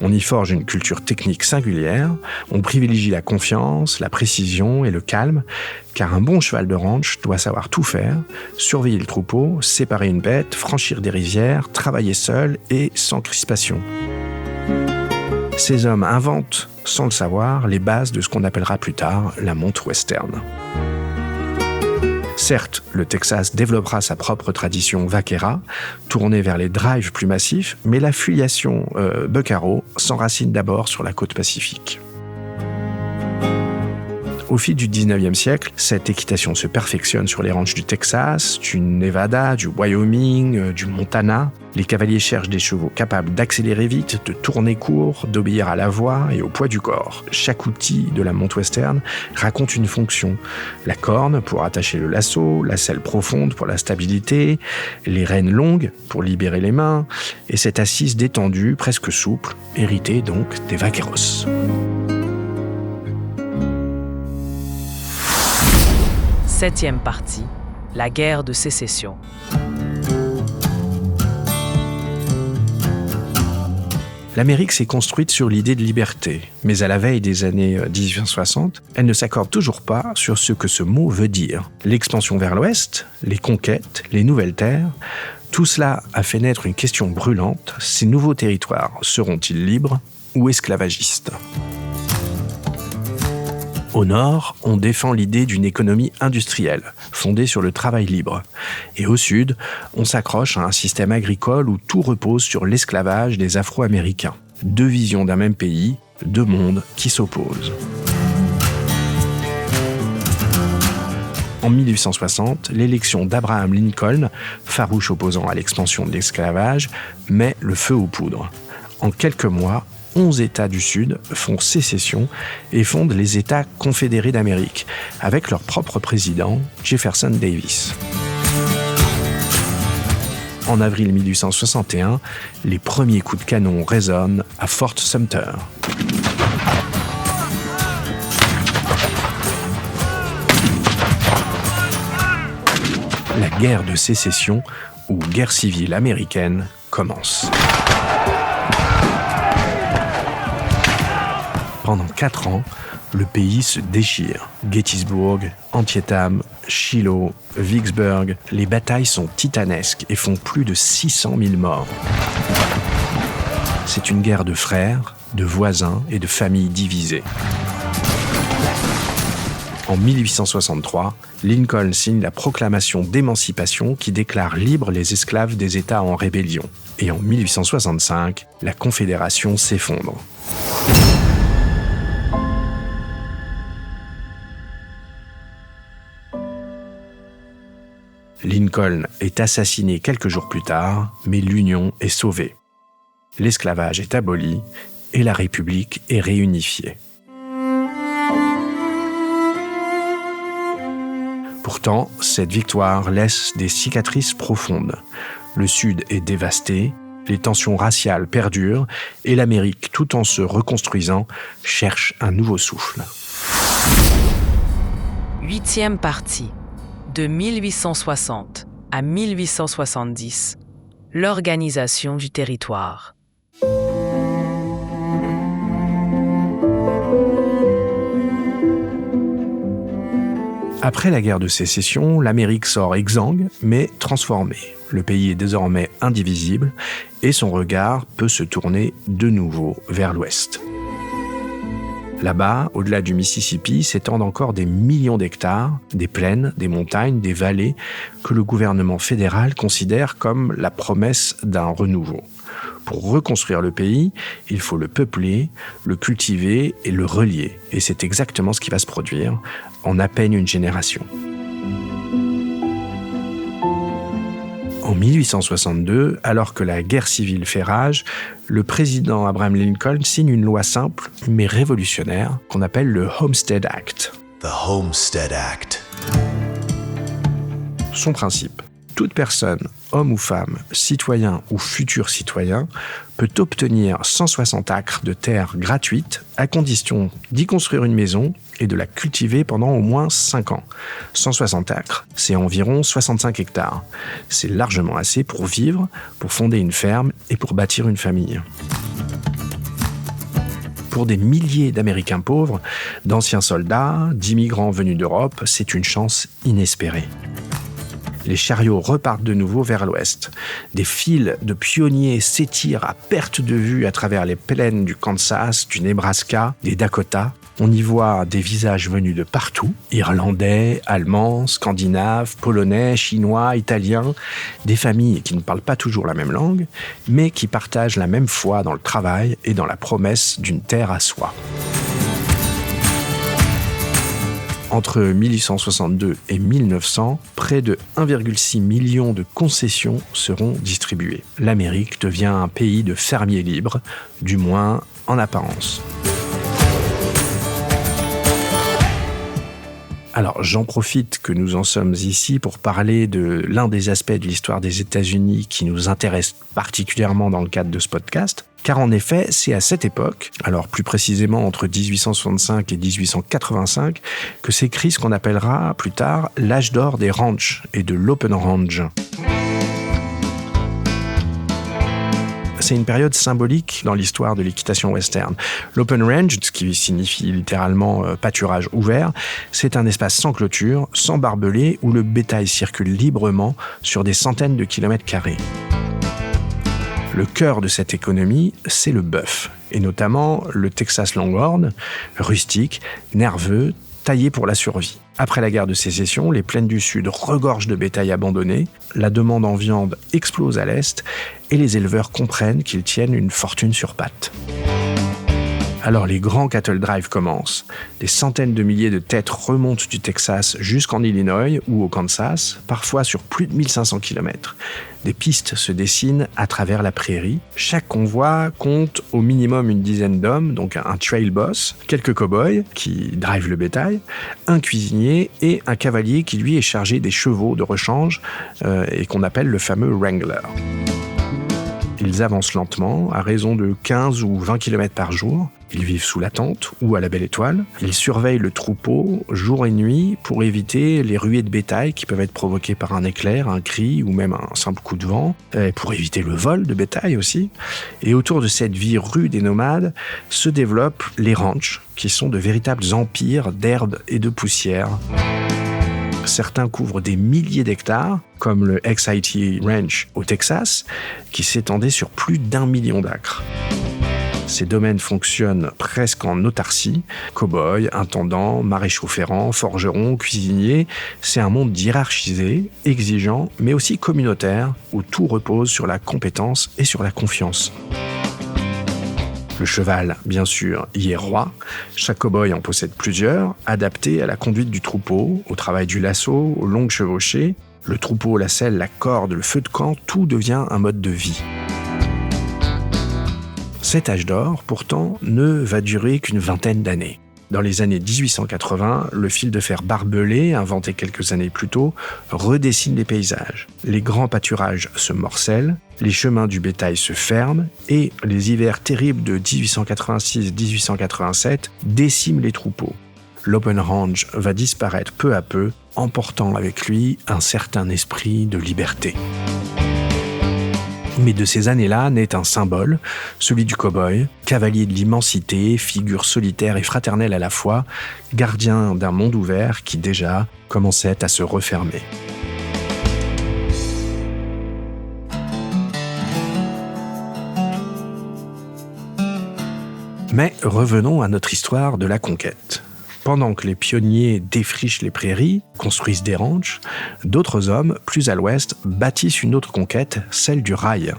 On y forge une culture technique singulière, on privilégie la confiance, la précision et le calme, car un bon cheval de ranch doit savoir tout faire, surveiller le troupeau, séparer une bête, franchir des rivières, travailler seul et sans crispation. Ces hommes inventent, sans le savoir, les bases de ce qu'on appellera plus tard la monte western. Certes, le Texas développera sa propre tradition vaquera, tournée vers les drives plus massifs, mais la filiation buckaroo s'enracine d'abord sur la côte pacifique. Au fil du 19e siècle, cette équitation se perfectionne sur les ranchs du Texas, du Nevada, du Wyoming, du Montana. Les cavaliers cherchent des chevaux capables d'accélérer vite, de tourner court, d'obéir à la voix et au poids du corps. Chaque outil de la monte western raconte une fonction. La corne pour attacher le lasso, la selle profonde pour la stabilité, les rênes longues pour libérer les mains, et cette assise détendue, presque souple, héritée donc des vaqueros. Septième partie, la guerre de sécession. L'Amérique s'est construite sur l'idée de liberté, mais à la veille des années 1860, elle ne s'accorde toujours pas sur ce que ce mot veut dire. L'expansion vers l'ouest, les conquêtes, les nouvelles terres, tout cela a fait naître une question brûlante. Ces nouveaux territoires seront-ils libres ou esclavagistes ? Au nord, on défend l'idée d'une économie industrielle, fondée sur le travail libre. Et au sud, on s'accroche à un système agricole où tout repose sur l'esclavage des Afro-Américains. 2 visions d'un même pays, 2 mondes qui s'opposent. En 1860, l'élection d'Abraham Lincoln, farouche opposant à l'expansion de l'esclavage, met le feu aux poudres. En quelques mois, 11 États du Sud font sécession et fondent les États confédérés d'Amérique, avec leur propre président, Jefferson Davis. En avril 1861, les premiers coups de canon résonnent à Fort Sumter. La guerre de sécession, ou guerre civile américaine, commence. Pendant 4 ans, le pays se déchire. Gettysburg, Antietam, Shiloh, Vicksburg, les batailles sont titanesques et font plus de 600 000 morts. C'est une guerre de frères, de voisins et de familles divisées. En 1863, Lincoln signe la proclamation d'émancipation qui déclare libres les esclaves des États en rébellion. Et en 1865, la Confédération s'effondre. Lincoln est assassiné quelques jours plus tard, mais l'Union est sauvée. L'esclavage est aboli et la République est réunifiée. Pourtant, cette victoire laisse des cicatrices profondes. Le Sud est dévasté, les tensions raciales perdurent et l'Amérique, tout en se reconstruisant, cherche un nouveau souffle. 8e partie. De 1860 à 1870, l'organisation du territoire. Après la guerre de sécession, l'Amérique sort exsangue, mais transformée. Le pays est désormais indivisible et son regard peut se tourner de nouveau vers l'ouest. Là-bas, au-delà du Mississippi, s'étendent encore des millions d'hectares, des plaines, des montagnes, des vallées, que le gouvernement fédéral considère comme la promesse d'un renouveau. Pour reconstruire le pays, il faut le peupler, le cultiver et le relier. Et c'est exactement ce qui va se produire en à peine une génération. En 1862, alors que la guerre civile fait rage, le président Abraham Lincoln signe une loi simple mais révolutionnaire qu'on appelle le Homestead Act. The Homestead Act. Son principe: toute personne, homme ou femme, citoyen ou futur citoyen, peut obtenir 160 acres de terre gratuite à condition d'y construire une maison et de la cultiver pendant au moins 5 ans. 160 acres, c'est environ 65 hectares. C'est largement assez pour vivre, pour fonder une ferme et pour bâtir une famille. Pour des milliers d'Américains pauvres, d'anciens soldats, d'immigrants venus d'Europe, c'est une chance inespérée. Les chariots repartent de nouveau vers l'ouest. Des files de pionniers s'étirent à perte de vue à travers les plaines du Kansas, du Nebraska, des Dakota. On y voit des visages venus de partout, irlandais, allemands, scandinaves, polonais, chinois, italiens, des familles qui ne parlent pas toujours la même langue, mais qui partagent la même foi dans le travail et dans la promesse d'une terre à soi. Entre 1862 et 1900, près de 1,6 million de concessions seront distribuées. L'Amérique devient un pays de fermiers libres, du moins en apparence. Alors, j'en profite que nous en sommes ici pour parler de l'un des aspects de l'histoire des États-Unis qui nous intéresse particulièrement dans le cadre de ce podcast. Car en effet, c'est à cette époque, alors plus précisément entre 1865 et 1885, que s'écrit ce qu'on appellera plus tard l'âge d'or des ranchs et de l'open range. C'est une période symbolique dans l'histoire de l'équitation western. L'open range, ce qui signifie littéralement pâturage ouvert, c'est un espace sans clôture, sans barbelés, où le bétail circule librement sur des centaines de kilomètres carrés. Le cœur de cette économie, c'est le bœuf, et notamment le Texas Longhorn, rustique, nerveux, taillé pour la survie. Après la guerre de sécession, les plaines du Sud regorgent de bétail abandonné, la demande en viande explose à l'Est, et les éleveurs comprennent qu'ils tiennent une fortune sur pattes. Alors les grands cattle drive commencent. Des centaines de milliers de têtes remontent du Texas jusqu'en Illinois ou au Kansas, parfois sur plus de 1500 km. Des pistes se dessinent à travers la prairie. Chaque convoi compte au minimum une dizaine d'hommes, donc un trail boss, quelques cow-boys qui drivent le bétail, un cuisinier et un cavalier qui lui est chargé des chevaux de rechange et qu'on appelle le fameux wrangler. Ils avancent lentement, à raison de 15 ou 20 km par jour. Ils vivent sous la tente ou à la belle étoile. Ils surveillent le troupeau jour et nuit pour éviter les ruées de bétail qui peuvent être provoquées par un éclair, un cri ou même un simple coup de vent, et pour éviter le vol de bétail aussi. Et autour de cette vie rude et nomade se développent les ranchs, qui sont de véritables empires d'herbe et de poussière. Certains couvrent des milliers d'hectares, comme le XIT Ranch au Texas, qui s'étendait sur plus d'1 million d'acres. Ces domaines fonctionnent presque en autarcie. Cow-boys, intendants, maréchaux ferrants, forgerons, cuisiniers. C'est un monde hiérarchisé, exigeant, mais aussi communautaire, où tout repose sur la compétence et sur la confiance. Le cheval, bien sûr, y est roi. Chaque cow-boy en possède plusieurs, adaptés à la conduite du troupeau, au travail du lasso, aux longues chevauchées. Le troupeau, la selle, la corde, le feu de camp, tout devient un mode de vie. Cet âge d'or, pourtant, ne va durer qu'une vingtaine d'années. Dans les années 1880, le fil de fer barbelé, inventé quelques années plus tôt, redessine les paysages. Les grands pâturages se morcellent, les chemins du bétail se ferment et les hivers terribles de 1886-1887 déciment les troupeaux. L'open range va disparaître peu à peu, emportant avec lui un certain esprit de liberté. Mais de ces années-là naît un symbole, celui du cow-boy, cavalier de l'immensité, figure solitaire et fraternelle à la fois, gardien d'un monde ouvert qui déjà commençait à se refermer. Mais revenons à notre histoire de la conquête. Pendant que les pionniers défrichent les prairies, construisent des ranchs, d'autres hommes, plus à l'ouest, bâtissent une autre conquête, celle du rail.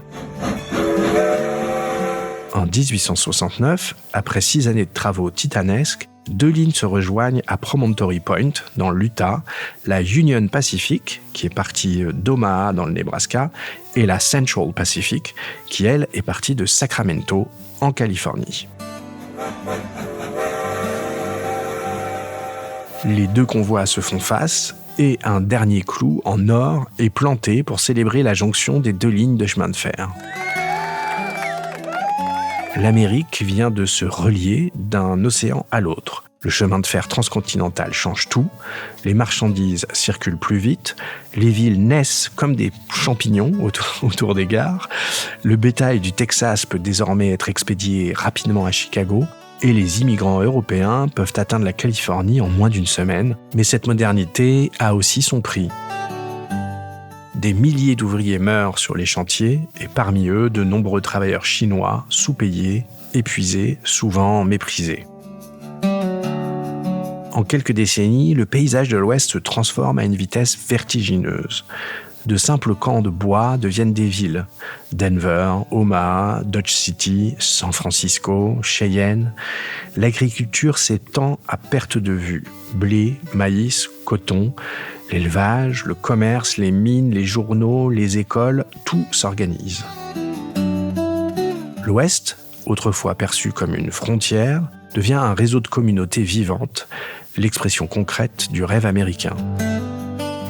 En 1869, après 6 années de travaux titanesques, 2 lignes se rejoignent à Promontory Point, dans l'Utah, la Union Pacific, qui est partie d'Omaha, dans le Nebraska, et la Central Pacific, qui, elle, est partie de Sacramento, en Californie. Les 2 convois se font face, et un dernier clou en or est planté pour célébrer la jonction des 2 lignes de chemin de fer. L'Amérique vient de se relier d'un océan à l'autre. Le chemin de fer transcontinental change tout, les marchandises circulent plus vite, les villes naissent comme des champignons autour des gares, le bétail du Texas peut désormais être expédié rapidement à Chicago, et les immigrants européens peuvent atteindre la Californie en moins d'1 semaine. Mais cette modernité a aussi son prix. Des milliers d'ouvriers meurent sur les chantiers, et parmi eux, de nombreux travailleurs chinois, sous-payés, épuisés, souvent méprisés. En quelques décennies, le paysage de l'Ouest se transforme à une vitesse vertigineuse. De simples camps de bois deviennent des villes. Denver, Omaha, Dodge City, San Francisco, Cheyenne. L'agriculture s'étend à perte de vue. Blé, maïs, coton, l'élevage, le commerce, les mines, les journaux, les écoles, tout s'organise. L'Ouest, autrefois perçu comme une frontière, devient un réseau de communautés vivantes, l'expression concrète du rêve américain.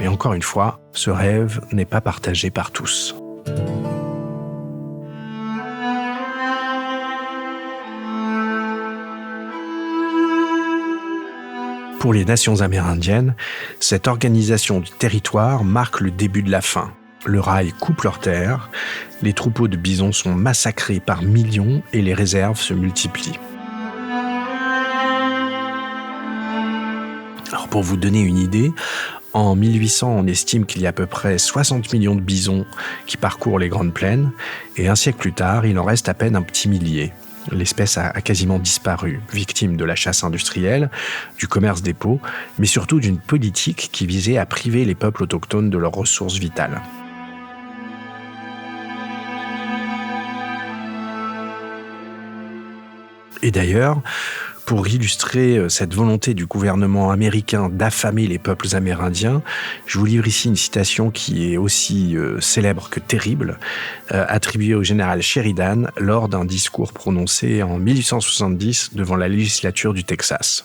Mais encore une fois, ce rêve n'est pas partagé par tous. Pour les nations amérindiennes, cette organisation du territoire marque le début de la fin. Le rail coupe leurs terres, les troupeaux de bisons sont massacrés par millions et les réserves se multiplient. Alors pour vous donner une idée, en 1800, on estime qu'il y a à peu près 60 millions de bisons qui parcourent les Grandes Plaines, et un siècle plus tard, il en reste à peine un petit millier. L'espèce a quasiment disparu, victime de la chasse industrielle, du commerce des peaux, mais surtout d'une politique qui visait à priver les peuples autochtones de leurs ressources vitales. Et d'ailleurs, pour illustrer cette volonté du gouvernement américain d'affamer les peuples amérindiens, je vous livre ici une citation qui est aussi célèbre que terrible, attribuée au général Sheridan lors d'un discours prononcé en 1870 devant la législature du Texas.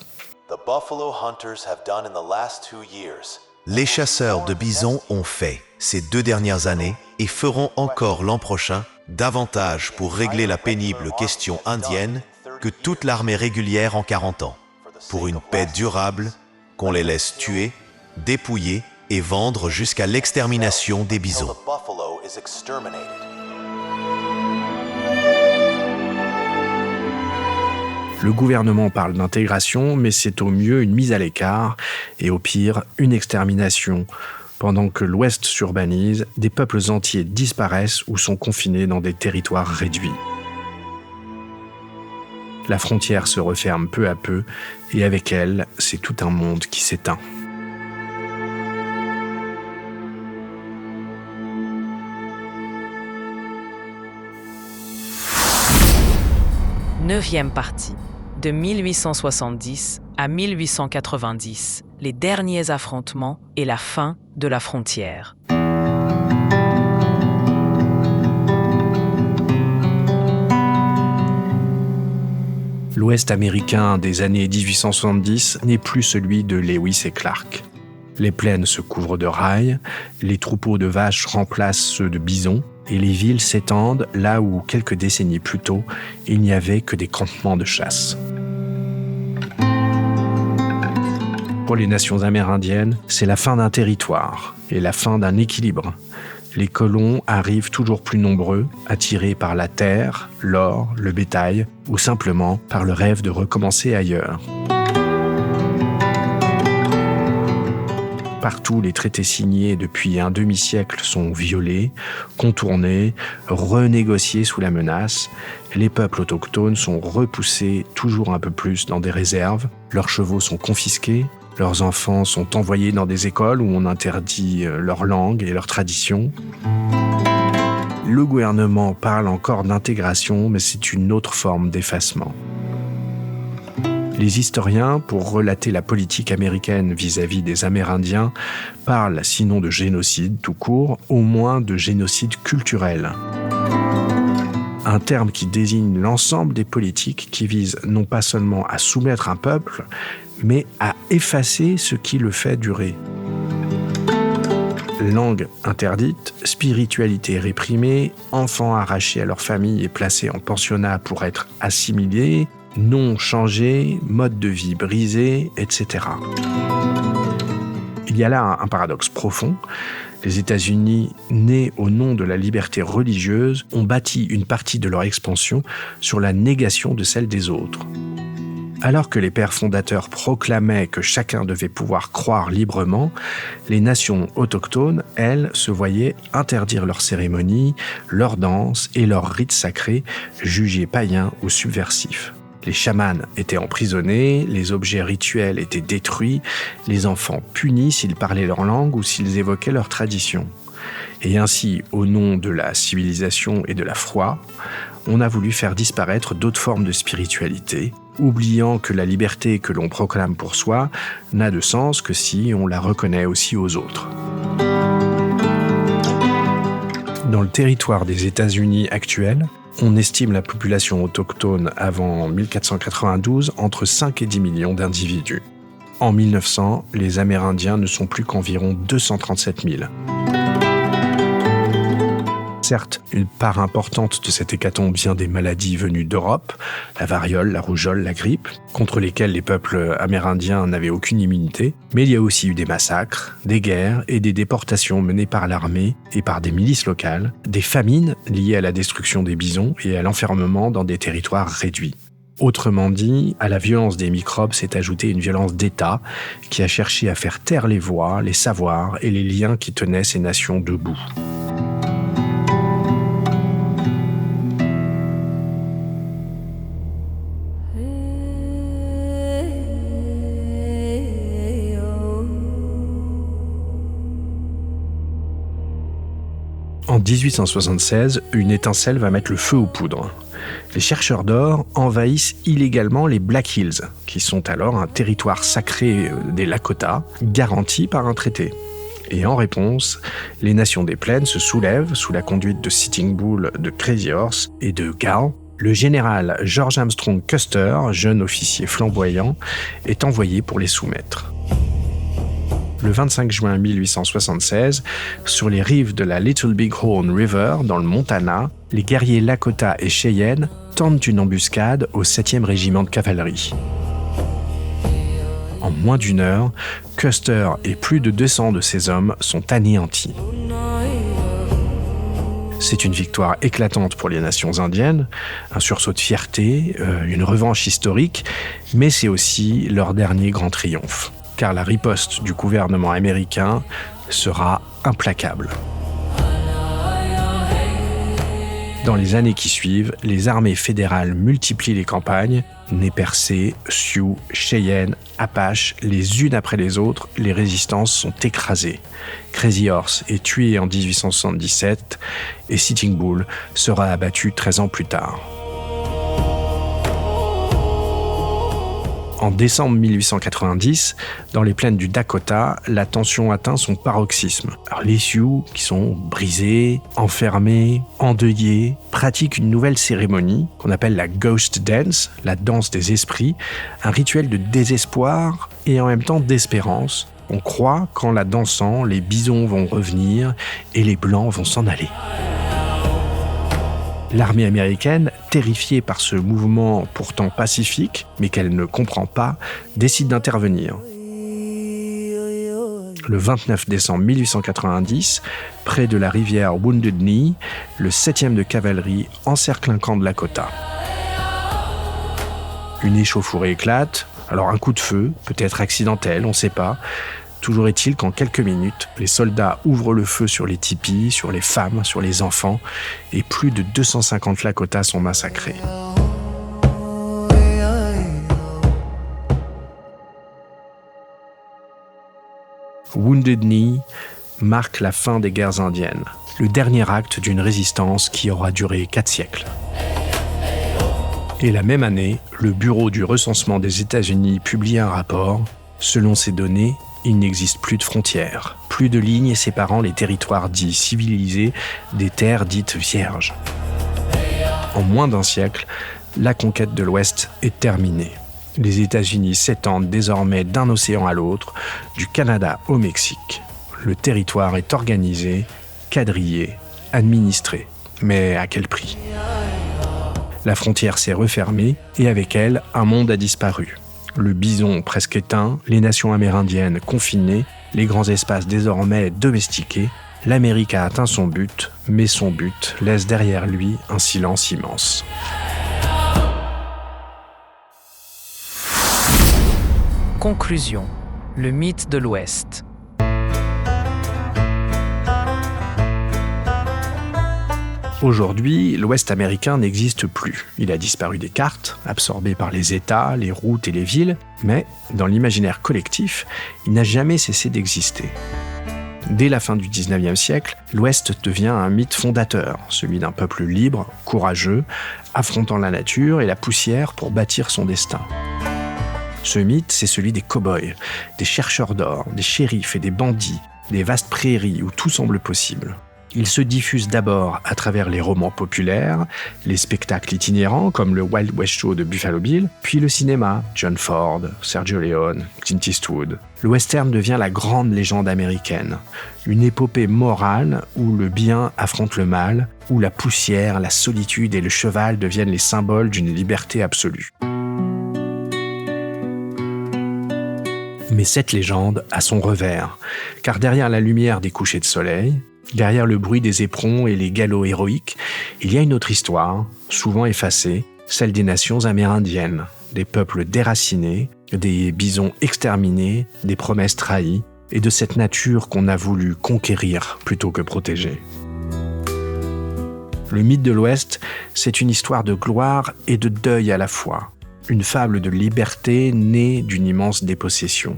Les chasseurs de bisons ont fait, ces 2 dernières années, et feront encore l'an prochain, davantage pour régler la pénible question indienne que toute l'armée régulière en 40 ans, pour une paix durable, qu'on les laisse tuer, dépouiller et vendre jusqu'à l'extermination des bisons. Le gouvernement parle d'intégration, mais c'est au mieux une mise à l'écart et au pire une extermination. Pendant que l'Ouest s'urbanise, des peuples entiers disparaissent ou sont confinés dans des territoires réduits. La frontière se referme peu à peu, et avec elle, c'est tout un monde qui s'éteint. Neuvième partie. De 1870 à 1890, les derniers affrontements et la fin de la frontière. L'Ouest américain des années 1870 n'est plus celui de Lewis et Clark. Les plaines se couvrent de rails, les troupeaux de vaches remplacent ceux de bisons, et les villes s'étendent là où, quelques décennies plus tôt, il n'y avait que des campements de chasse. Pour les nations amérindiennes, c'est la fin d'un territoire et la fin d'un équilibre. Les colons arrivent toujours plus nombreux, attirés par la terre, l'or, le bétail, ou simplement par le rêve de recommencer ailleurs. Partout, les traités signés depuis un demi-siècle sont violés, contournés, renégociés sous la menace. Les peuples autochtones sont repoussés toujours un peu plus dans des réserves. Leurs chevaux sont confisqués. Leurs enfants sont envoyés dans des écoles où on interdit leur langue et leur tradition. Le gouvernement parle encore d'intégration, mais c'est une autre forme d'effacement. Les historiens, pour relater la politique américaine vis-à-vis des Amérindiens, parlent, sinon de génocide tout court, au moins de génocide culturel. Un terme qui désigne l'ensemble des politiques qui visent non pas seulement à soumettre un peuple, mais à effacer ce qui le fait durer. Langue interdite, spiritualité réprimée, enfants arrachés à leur famille et placés en pensionnat pour être assimilés, nom changé, mode de vie brisé, etc. Il y a là un paradoxe profond. Les États-Unis, nés au nom de la liberté religieuse, ont bâti une partie de leur expansion sur la négation de celle des autres. Alors que les pères fondateurs proclamaient que chacun devait pouvoir croire librement, les nations autochtones, elles, se voyaient interdire leurs cérémonies, leurs danses et leurs rites sacrés, jugés païens ou subversifs. Les chamans étaient emprisonnés, les objets rituels étaient détruits, les enfants punis s'ils parlaient leur langue ou s'ils évoquaient leur tradition. Et ainsi, au nom de la civilisation et de la foi, on a voulu faire disparaître d'autres formes de spiritualité, oubliant que la liberté que l'on proclame pour soi n'a de sens que si on la reconnaît aussi aux autres. Dans le territoire des États-Unis actuels, on estime la population autochtone avant 1492 entre 5 et 10 millions d'individus. En 1900, les Amérindiens ne sont plus qu'environ 237 000. Certes, une part importante de cette hécatombe vient des maladies venues d'Europe, la variole, la rougeole, la grippe, contre lesquelles les peuples amérindiens n'avaient aucune immunité, mais il y a aussi eu des massacres, des guerres et des déportations menées par l'armée et par des milices locales, des famines liées à la destruction des bisons et à l'enfermement dans des territoires réduits. Autrement dit, à la violence des microbes s'est ajoutée une violence d'État qui a cherché à faire taire les voix, les savoirs et les liens qui tenaient ces nations debout. En 1876, une étincelle va mettre le feu aux poudres. Les chercheurs d'or envahissent illégalement les Black Hills, qui sont alors un territoire sacré des Lakota, garanti par un traité. Et en réponse, les nations des plaines se soulèvent sous la conduite de Sitting Bull, de Crazy Horse et de Gal. Le général George Armstrong Custer, jeune officier flamboyant, est envoyé pour les soumettre. Le 25 juin 1876, sur les rives de la Little Big Horn River, dans le Montana, les guerriers Lakota et Cheyenne tentent une embuscade au 7e régiment de cavalerie. En moins d'une heure, Custer et plus de 200 de ses hommes sont anéantis. C'est une victoire éclatante pour les nations indiennes, un sursaut de fierté, une revanche historique, mais c'est aussi leur dernier grand triomphe. Car la riposte du gouvernement américain sera implacable. Dans les années qui suivent, les armées fédérales multiplient les campagnes. Nez percés, Sioux, Cheyenne, Apaches, les unes après les autres, les résistances sont écrasées. Crazy Horse est tué en 1877 et Sitting Bull sera abattu 13 ans plus tard. En décembre 1890, dans les plaines du Dakota, la tension atteint son paroxysme. Alors les Sioux, qui sont brisés, enfermés, endeuillés, pratiquent une nouvelle cérémonie qu'on appelle la Ghost Dance, la danse des esprits, un rituel de désespoir et en même temps d'espérance. On croit qu'en la dansant, les bisons vont revenir et les blancs vont s'en aller. L'armée américaine, terrifiée par ce mouvement pourtant pacifique, mais qu'elle ne comprend pas, décide d'intervenir. Le 29 décembre 1890, près de la rivière Wounded Knee, le 7e de cavalerie encercle un camp de Lakota. Une échauffourée éclate, alors un coup de feu, peut-être accidentel, on ne sait pas, Toujours est-il qu'en quelques minutes, les soldats ouvrent le feu sur les tipis, sur les femmes, sur les enfants, et plus de 250 Lakota sont massacrés. Wounded Knee marque la fin des guerres indiennes, le dernier acte d'une résistance qui aura duré 4 siècles. Et la même année, le Bureau du recensement des États-Unis publie un rapport. Selon ces données, il n'existe plus de frontières, plus de lignes séparant les territoires dits civilisés des terres dites vierges. En moins d'un siècle, la conquête de l'Ouest est terminée. Les États-Unis s'étendent désormais d'un océan à l'autre, du Canada au Mexique. Le territoire est organisé, quadrillé, administré. Mais à quel prix ? La frontière s'est refermée et avec elle, un monde a disparu. Le bison presque éteint, les nations amérindiennes confinées, les grands espaces désormais domestiqués, l'Amérique a atteint son but, mais son but laisse derrière lui un silence immense. Conclusion. Le mythe de l'Ouest. Aujourd'hui, l'Ouest américain n'existe plus. Il a disparu des cartes, absorbé par les États, les routes et les villes, mais dans l'imaginaire collectif, il n'a jamais cessé d'exister. Dès la fin du XIXe siècle, l'Ouest devient un mythe fondateur, celui d'un peuple libre, courageux, affrontant la nature et la poussière pour bâtir son destin. Ce mythe, c'est celui des cow-boys, des chercheurs d'or, des shérifs et des bandits, des vastes prairies où tout semble possible. Il se diffuse d'abord à travers les romans populaires, les spectacles itinérants comme le Wild West Show de Buffalo Bill, puis le cinéma, John Ford, Sergio Leone, Clint Eastwood. Le western devient la grande légende américaine, une épopée morale où le bien affronte le mal, où la poussière, la solitude et le cheval deviennent les symboles d'une liberté absolue. Mais cette légende a son revers, car derrière la lumière des couchers de soleil, derrière le bruit des éperons et les galops héroïques, il y a une autre histoire, souvent effacée, celle des nations amérindiennes, des peuples déracinés, des bisons exterminés, des promesses trahies, et de cette nature qu'on a voulu conquérir plutôt que protéger. Le mythe de l'Ouest, c'est une histoire de gloire et de deuil à la fois. Une fable de liberté née d'une immense dépossession.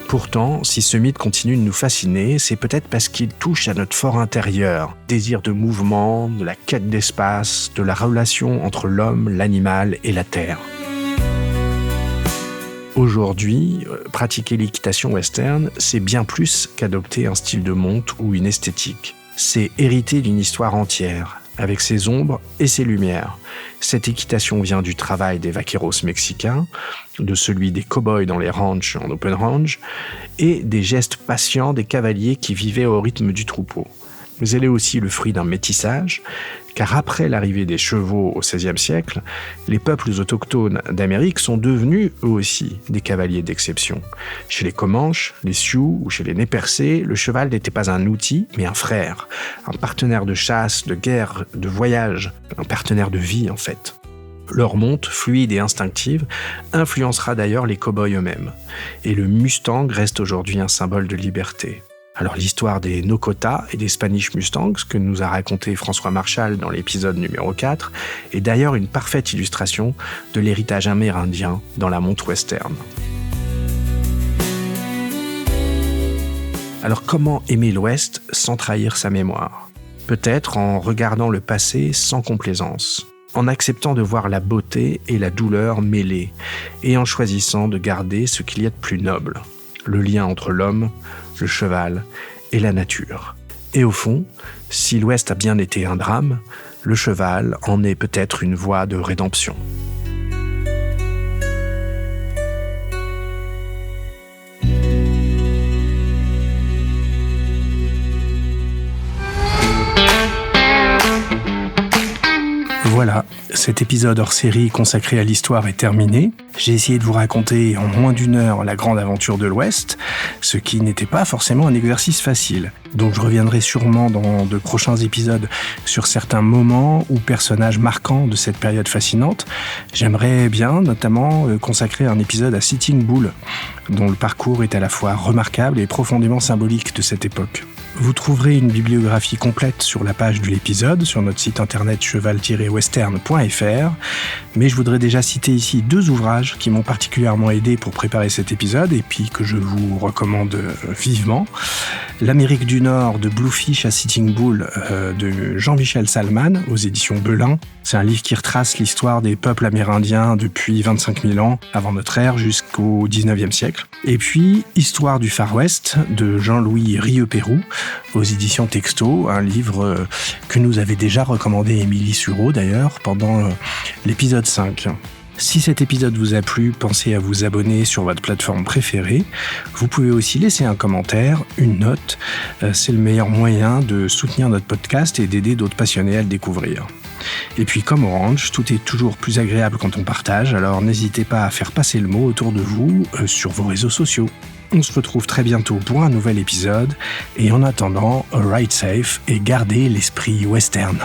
Pourtant, si ce mythe continue de nous fasciner, c'est peut-être parce qu'il touche à notre fort intérieur, désir de mouvement, de la quête d'espace, de la relation entre l'homme, l'animal et la terre. Aujourd'hui, pratiquer l'équitation western, c'est bien plus qu'adopter un style de monte ou une esthétique. C'est hériter d'une histoire entière, avec ses ombres et ses lumières. Cette équitation vient du travail des vaqueros mexicains, de celui des cow-boys dans les ranchs en open range, et des gestes patients des cavaliers qui vivaient au rythme du troupeau. Mais elle est aussi le fruit d'un métissage, car après l'arrivée des chevaux au XVIe siècle, les peuples autochtones d'Amérique sont devenus eux aussi des cavaliers d'exception. Chez les Comanches, les Sioux ou chez les Nez-Percés, le cheval n'était pas un outil, mais un frère, un partenaire de chasse, de guerre, de voyage, un partenaire de vie en fait. Leur monte, fluide et instinctive, influencera d'ailleurs les cow-boys eux-mêmes. Et le Mustang reste aujourd'hui un symbole de liberté. Alors l'histoire des Nokota et des Spanish Mustangs que nous a raconté François Marchal dans l'épisode numéro 4 est d'ailleurs une parfaite illustration de l'héritage amérindien dans la monte western. Alors comment aimer l'Ouest sans trahir sa mémoire ? Peut-être en regardant le passé sans complaisance, en acceptant de voir la beauté et la douleur mêlées et en choisissant de garder ce qu'il y a de plus noble, le lien entre l'homme, le cheval et la nature. Et au fond, si l'Ouest a bien été un drame, le cheval en est peut-être une voie de rédemption. Voilà, cet épisode hors série consacré à l'histoire est terminé. J'ai essayé de vous raconter en moins d'une heure la grande aventure de l'Ouest, ce qui n'était pas forcément un exercice facile. Donc je reviendrai sûrement dans de prochains épisodes sur certains moments ou personnages marquants de cette période fascinante. J'aimerais bien notamment consacrer un épisode à Sitting Bull, dont le parcours est à la fois remarquable et profondément symbolique de cette époque. Vous trouverez une bibliographie complète sur la page de l'épisode, sur notre site internet cheval-western.fr, mais je voudrais déjà citer ici 2 ouvrages qui m'ont particulièrement aidé pour préparer cet épisode et puis que je vous recommande vivement. L'Amérique du Nord de Bluefish à Sitting Bull de Jean-Michel Salman aux éditions Belin. C'est un livre qui retrace l'histoire des peuples amérindiens depuis 25 000 ans avant notre ère jusqu'au 19e siècle. Et puis Histoire du Far West de Jean-Louis Rieux-Pérou aux éditions Texto, un livre que nous avait déjà recommandé Émilie Sureau d'ailleurs pendant l'épisode 5. Si cet épisode vous a plu, pensez à vous abonner sur votre plateforme préférée. Vous pouvez aussi laisser un commentaire, une note. C'est le meilleur moyen de soutenir notre podcast et d'aider d'autres passionnés à le découvrir. Et puis comme Orange, tout est toujours plus agréable quand on partage, alors n'hésitez pas à faire passer le mot autour de vous sur vos réseaux sociaux. On se retrouve très bientôt pour un nouvel épisode, et en attendant, ride safe et gardez l'esprit western.